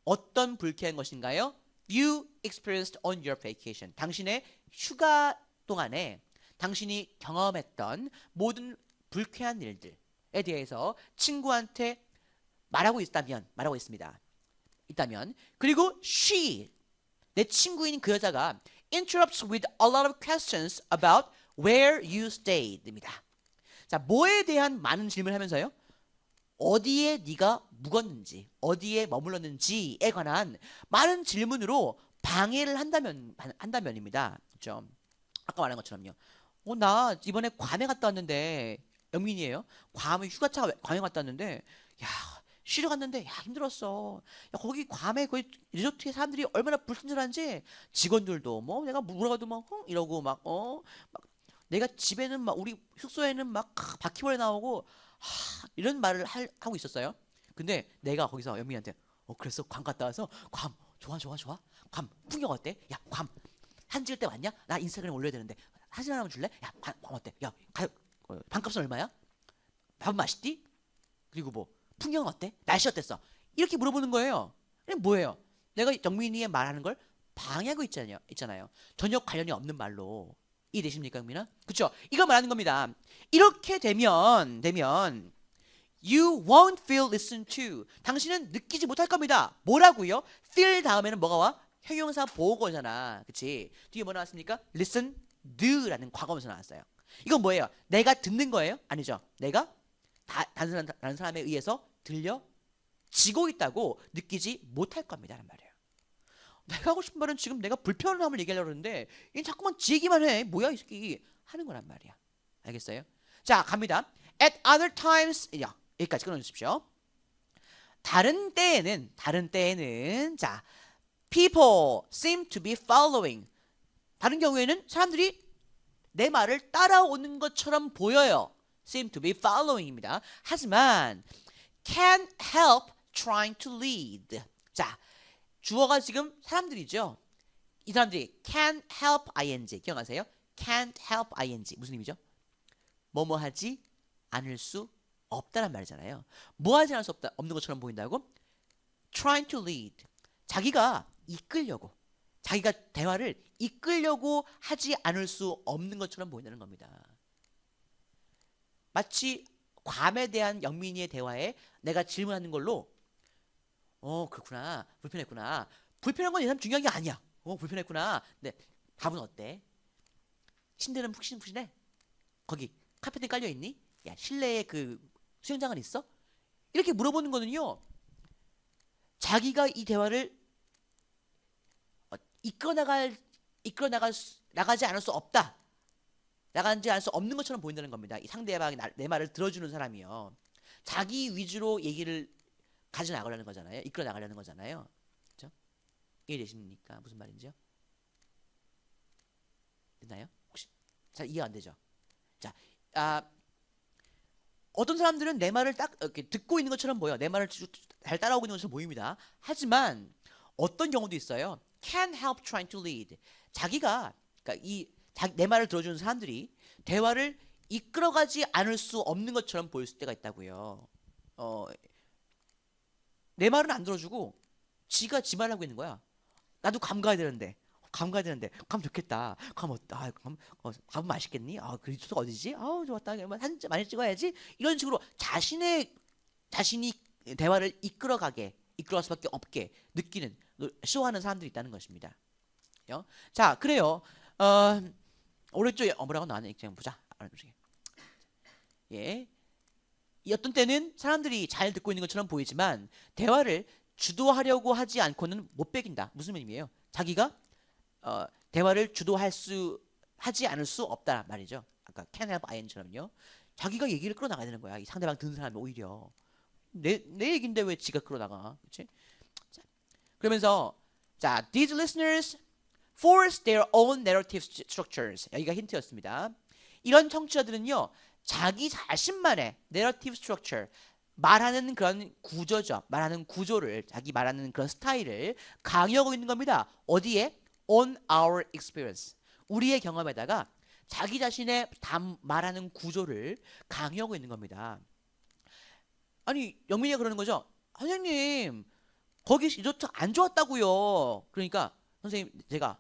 어떤 불쾌한 것인가요? You experienced on your vacation. 당신의 휴가 동안에 당신이 경험했던 모든 불쾌한 일들에 대해서 친구한테 말하고 있습니다. 그리고 she, 내 친구인 그 여자가 interrupts with a lot of questions about where you stayed입니다. 자, 뭐에 대한 많은 질문을 하면서요. 어디에 네가 묵었는지, 어디에 머물렀는지에 관한 많은 질문으로 방해를 한다면입니다. 그렇죠? 아까 말한 것처럼요. 나 이번에 괌에 갔다 왔는데 영민이에요. 휴가차 괌에 갔다 왔는데 야 쉬러 갔는데 힘들었어. 야, 거기 괌에 거기 리조트에 사람들이 얼마나 불친절한지 직원들도 뭐 내가 물어가도 막 이러고 막 내가 집에는 막 우리 숙소에는 막 바퀴벌레 나오고 이런 말을 하고 있었어요. 근데 내가 거기서 영민이한테 그래서 괌 갔다 와서 괌 좋아. 괌 풍경 어때? 야, 괌 사진 찍을 때 왔냐? 나 인스타그램 올려야 되는데 사진 하나만 줄래? 야, 밥 어때? 야, 밥값은 얼마야? 밥은 맛있디? 그리고 뭐 풍경은 어때? 날씨 어땠어? 이렇게 물어보는 거예요. 이게 뭐예요? 내가 영민이의 말하는 걸 방해하고 있잖아요. 전혀 관련이 없는 말로. 이해되십니까, 영민아? 그쵸? 이거 말하는 겁니다. 이렇게 되면 You won't feel listened to. 당신은 느끼지 못할 겁니다. 뭐라고요? feel 다음에는 뭐가 와? 형용사 보고잖아. 그치? 뒤에 뭐 나왔습니까? listened라는 과거분사 나왔어요. 이건 뭐예요? 내가 듣는 거예요? 아니죠. 내가 다른 사람에 의해서 들려지고 있다고 느끼지 못할 겁니다. 라는 말이에요. 내가 하고 싶은 말은 지금 내가 불편함을 얘기하려고 하는데 얘 자꾸만 지 얘기만 해. 뭐야 이 새끼 하는 거란 말이야. 알겠어요? 자, 갑니다. At other times, 야, 여기까지 끊어주십시오. 다른 때에는 자, people seem to be following. 다른 경우에는 사람들이 내 말을 따라오는 것처럼 보여요. seem to be following입니다. 하지만 can't help trying to lead. 자, 주어가 지금 사람들이죠. 이 사람들이 can't help ing. 기억하세요? can't help ing. 무슨 의미죠? 뭐뭐 하지 않을 수 없다란 말이잖아요. 뭐 하지 않을 수 없는 것처럼 보인다고? trying to lead. 자기가 이끌려고, 자기가 대화를 이끌려고 하지 않을 수 없는 것처럼 보인다는 겁니다. 마치 괌에 대한 영민이의 대화에 내가 질문하는 걸로 그렇구나. 불편했구나. 불편한 건 이 사람 중요한 게 아니야. 불편했구나. 네, 밥은 어때? 침대는 푹신푹신해? 거기 카페트 깔려있니? 야, 실내에 그 수영장은 있어? 이렇게 물어보는 거는요. 자기가 이 대화를 나가지 않을 수 없다. 나가지 않을 수 없는 것처럼 보인다는 겁니다. 이 상대방이 내 말을 들어주는 사람이요. 자기 위주로 얘기를 가져 나가려는 거잖아요. 이끌어 나가려는 거잖아요. 그렇죠? 이해되십니까? 무슨 말인지요? 됐나요? 혹시 잘 이해가 안 되죠? 자, 어떤 사람들은 내 말을 딱 이렇게 듣고 있는 것처럼 보여. 내 말을 잘 따라오고 있는 것처럼 보입니다. 하지만 어떤 경우도 있어요. Can't help trying to lead. 자기가 그러니까 내 말을 들어주는 사람들이 대화를 이끌어가지 않을 수 없는 것처럼 보일 때가 있다고요. 내 말은 안 들어주고 지가 지 말하고 있는 거야. 나도 감 가야 되는데 감 좋겠다. 감 맛있겠니? 그 주소가 어디지? 좋았다. 사진 많이 찍어야지. 이런 식으로 자신이 대화를 이끌어갈 수밖에 없게 느끼는 쇼하는 사람들이 있다는 것입니다. 자, 그래요. 오른쪽에 뭐라고 나왔네. 그냥 보자. 예. 어떤 때는 사람들이 잘 듣고 있는 것처럼 보이지만 대화를 주도하려고 하지 않고는 못 배긴다. 무슨 의미예요? 자기가 대화를 하지 않을 수 없다 말이죠. 아까 can help ing처럼요. 자기가 얘기를 끌어나가야 되는 거야. 이 상대방 듣는 사람이 오히려 내 얘기인데 왜 지가 끌어나가? 그렇지? 자, 그러면서 자, these listeners force their own narrative structures. 여기가 힌트였습니다. 이런 청취자들은요, 자기 자신만의 narrative structure, 말하는 그런 구조죠. 말하는 구조를, 자기 말하는 그런 스타일을 강요하고 있는 겁니다. 어디에? On our experience. 우리의 경험에다가 자기 자신의 말하는 구조를 강요하고 있는 겁니다. 아니, 영민이가 그러는 거죠. 선생님, 거기 리조트 안 좋았다고요. 그러니까 선생님, 제가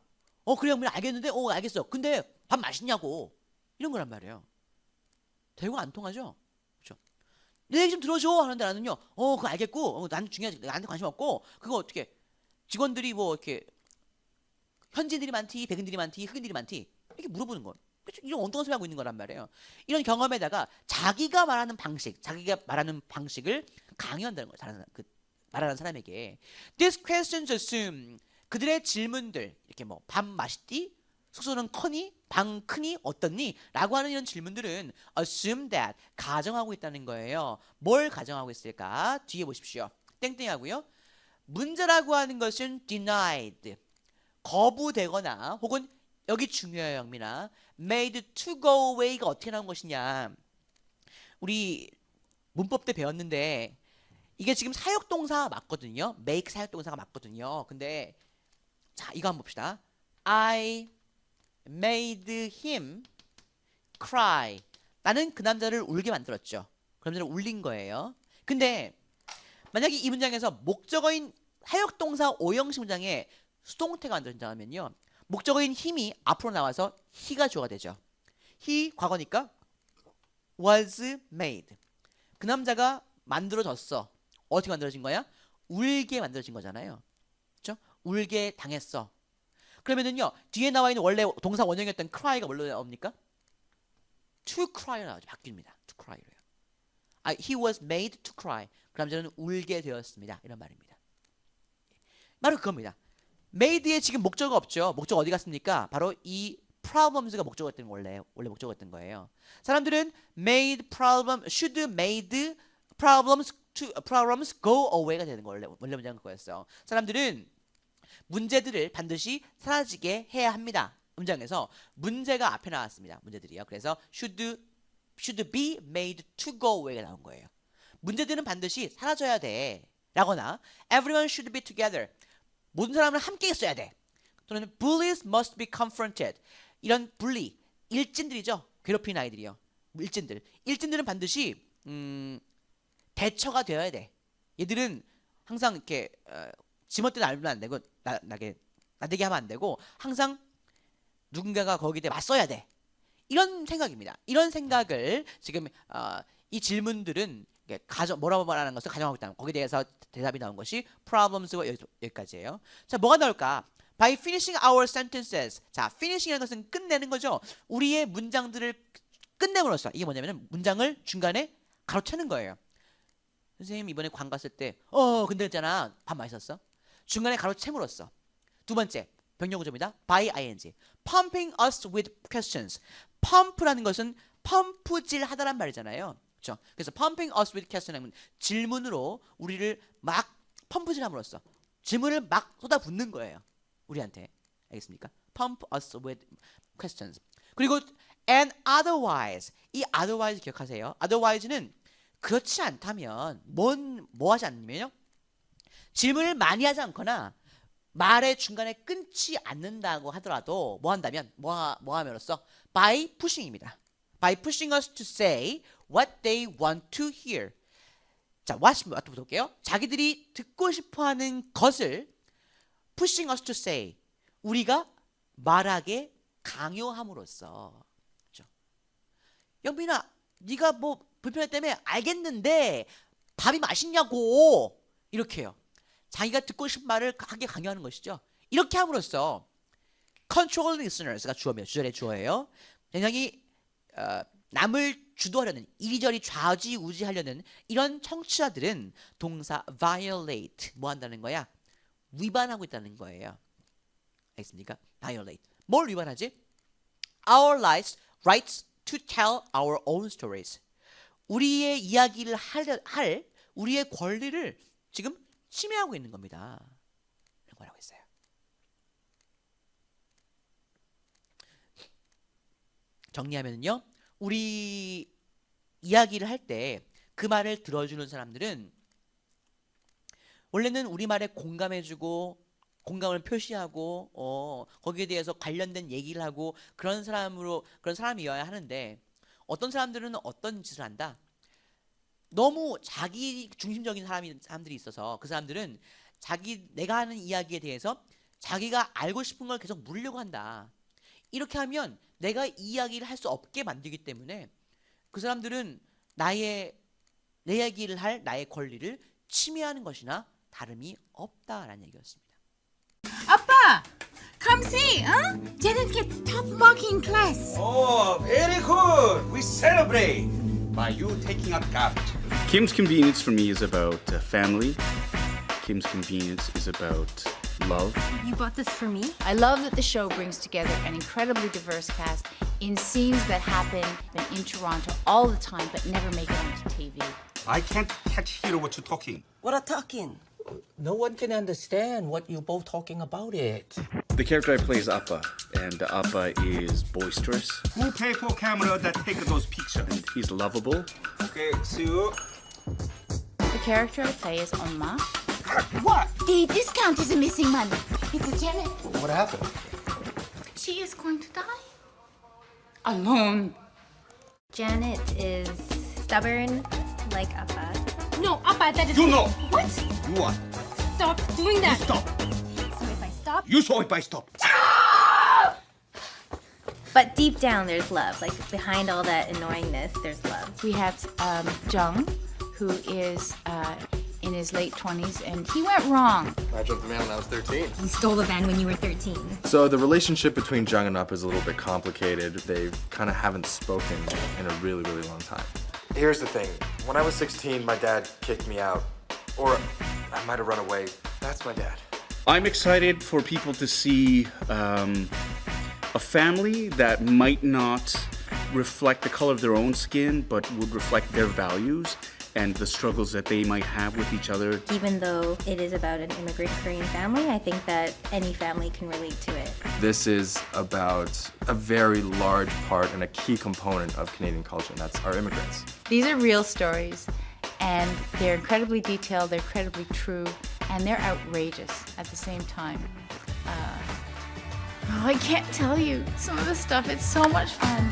그래 영민아 알겠는데, 알겠어. 근데 밥 맛있냐고. 이런 거란 말이에요. 대화가 안 통하죠. 그렇죠? 내 얘기 좀 들어줘 하는데 나는요. 그거 알겠고, 나는 중요하지. 나한테 관심 없고, 그거 어떻게 직원들이 뭐 이렇게 현지인들이 많디, 백인들이 많티, 흑인들이 많티 이렇게 물어보는 거. 그렇죠? 이런 엉뚱한 소리 하고 있는 거란 말이에요. 이런 경험에다가 자기가 말하는 방식을 강요한다는 거예요. 말하는 사람에게. These questions assume 그들의 질문들 이렇게 뭐 밥 맛있디? 숙소는 커니? 방 크니? 어떻니? 라고 하는 이런 질문들은 assume that 가정하고 있다는 거예요. 뭘 가정하고 있을까? 뒤에 보십시오. 땡땡하고요. 문제라고 하는 것은 denied 거부되거나 혹은 여기 중요해요, 영민아. made to go away가 어떻게 나온 것이냐. 우리 문법 때 배웠는데 이게 지금 사역동사 맞거든요. make 사역동사가 맞거든요. 근데 자, 이거 한번 봅시다. made him cry. 나는 그 남자를 울게 만들었죠. 그 남자를 울린 거예요. 근데 만약에 이 문장에서 목적어인 사역동사 오형식 문장에 수동태가 만들어진다면요. 목적어인 힘이 앞으로 나와서 he가 주어가 되죠. he 과거니까 was made. 그 남자가 만들어졌어. 어떻게 만들어진 거야? 울게 만들어진 거잖아요. 그렇죠? 울게 당했어. 그러면은요. 뒤에 나와 있는 원래 동사 원형이었던 cry가 뭘로 나옵니까? to cry로 나오죠. 바뀝니다. to cry로요. He was made to cry. 그 남자는 울게 되었습니다. 이런 말입니다. 바로 그겁니다. made에 지금 목적어가 없죠. 목적어 어디 갔습니까? 바로 이 problems가 목적어였던 원래 목적어였던 거예요. 사람들은 should made problems go away가 되는 거 원래 문장은 그거였어. 사람들은 문제들을 반드시 사라지게 해야 합니다. 문장에서 문제가 앞에 나왔습니다. 문제들이요. 그래서 should be made to go away가 나온 거예요. 문제들은 반드시 사라져야 돼. 라거나 everyone should be together. 모든 사람은 함께 있어야 돼. 또는 bullies must be confronted. 이런 bully, 일진들이죠. 괴롭히는 아이들이요. 일진들은 반드시 대처가 되어야 돼. 얘들은 항상 이렇게 지멋대로 알면 안 되고 나대게 하면 안 되고 항상 누군가가 거기에 대해 맞서야 돼. 이런 생각입니다. 이런 생각을 지금 이 질문들은 뭐라고 말하는 것을 가정하고 있다. 거기에 대해서 대답이 나온 것이 problems가 여기까지예요. 자, 뭐가 나올까? By finishing our sentences. 자, finishing이라는 것은 끝내는 거죠. 우리의 문장들을 끝내므로써 이게 뭐냐면 문장을 중간에 가로채는 거예요. 선생님 이번에 관 갔을 때 근데 있잖아 밥 맛있었어? 중간에 가로채므로써. 두 번째 병렬구조입니다. by ing. pumping us with questions. pump라는 것은 펌프질 하다란 말이잖아요. 그렇죠? 그래서 pumping us with questions 질문으로 우리를 막 펌프질함으로써 질문을 막 쏟아붓는 거예요. 우리한테. 알겠습니까? pump us with questions. 그리고 and otherwise. 이 otherwise 기억하세요. otherwise는 그렇지 않다면 뭐 하지 않으면요? 질문을 많이 하지 않거나 말의 중간에 끊지 않는다고 하더라도 뭐 한다면 뭐 함으로써 by pushing입니다. by pushing us to say what they want to hear. 자, what 볼게요. 자기들이 듣고 싶어하는 것을 pushing us to say 우리가 말하게 강요함으로써. 그렇죠? 영빈아, 네가 뭐 불편했다며 알겠는데 밥이 맛있냐고 이렇게요. 자기가 듣고 싶은 말을 하게 강요하는 것이죠. 이렇게 함으로써 control listeners가 주절의 주어예요. 굉장히 남을 주도하려는 이리저리 좌지우지하려는 이런 청취자들은 동사 violate 뭐 한다는 거야? 위반하고 있다는 거예요. 알겠습니까? violate. 뭘 위반하지? Our rights to tell our own stories. 우리의 이야기를 할 우리의 권리를 지금 침해하고 있는 겁니다. 이런 거라고 했어요. 정리하면요, 우리 이야기를 할 때 그 말을 들어주는 사람들은 원래는 우리 말에 공감해주고 공감을 표시하고 거기에 대해서 관련된 얘기를 하고 그런 사람이어야 하는데 어떤 사람들은 어떤 짓을 한다? 너무 자기 중심적인 사람들이 있어서 그 사람들은 내가 하는 이야기에 대해서 자기가 알고 싶은 걸 계속 물으려고 한다. 이렇게 하면 내가 이 이야기를 할 수 없게 만들기 때문에 그 사람들은 내 얘기를 할 나의 권리를 침해하는 것이나 다름이 없다라는 얘기였습니다. 아빠, come see, huh? Janet get top mark in class. Oh, very good. We celebrate by you taking up garbage. Kim's Convenience for me is about family. Kim's Convenience is about love. You bought this for me? I love that the show brings together an incredibly diverse cast in scenes that happen in Toronto all the time but never make it onto TV. I can't hear what you're talking. What a talking. No one can understand what you're both talking about it. The character I play is Appa, and Appa is boisterous, Who pay for camera that take those pictures? and he's lovable. Okay, see you. The character I play is Oma. What? The discount is missing money. It's a Janet. What happened? She is going to die? Alone. Janet is stubborn, like Appa. No, Appa, that is... You know. What? You what? Stop doing that. Stop. So if I stop, You saw it by stop. but deep down there's love. Like behind all that annoyingness, there's love. We have Jung, who is in his late 20s, and he went wrong. I drove the van when I was 13. You stole the van when you were 13. So the relationship between Jung and Up is a little bit complicated. They kind of haven't spoken in a really, really long time. Here's the thing. When I was 16, my dad kicked me out. Or I might have run away. That's my dad. I'm excited for people to see a family that might not reflect the color of their own skin, but would reflect their values and the struggles that they might have with each other. Even though it is about an immigrant Korean family, I think that any family can relate to it. This is about a very large part and a key component of Canadian culture, and that's our immigrants. These are real stories, and they're incredibly detailed, they're incredibly true, and they're outrageous at the same time. I can't tell you some of the stuff. It's so much fun.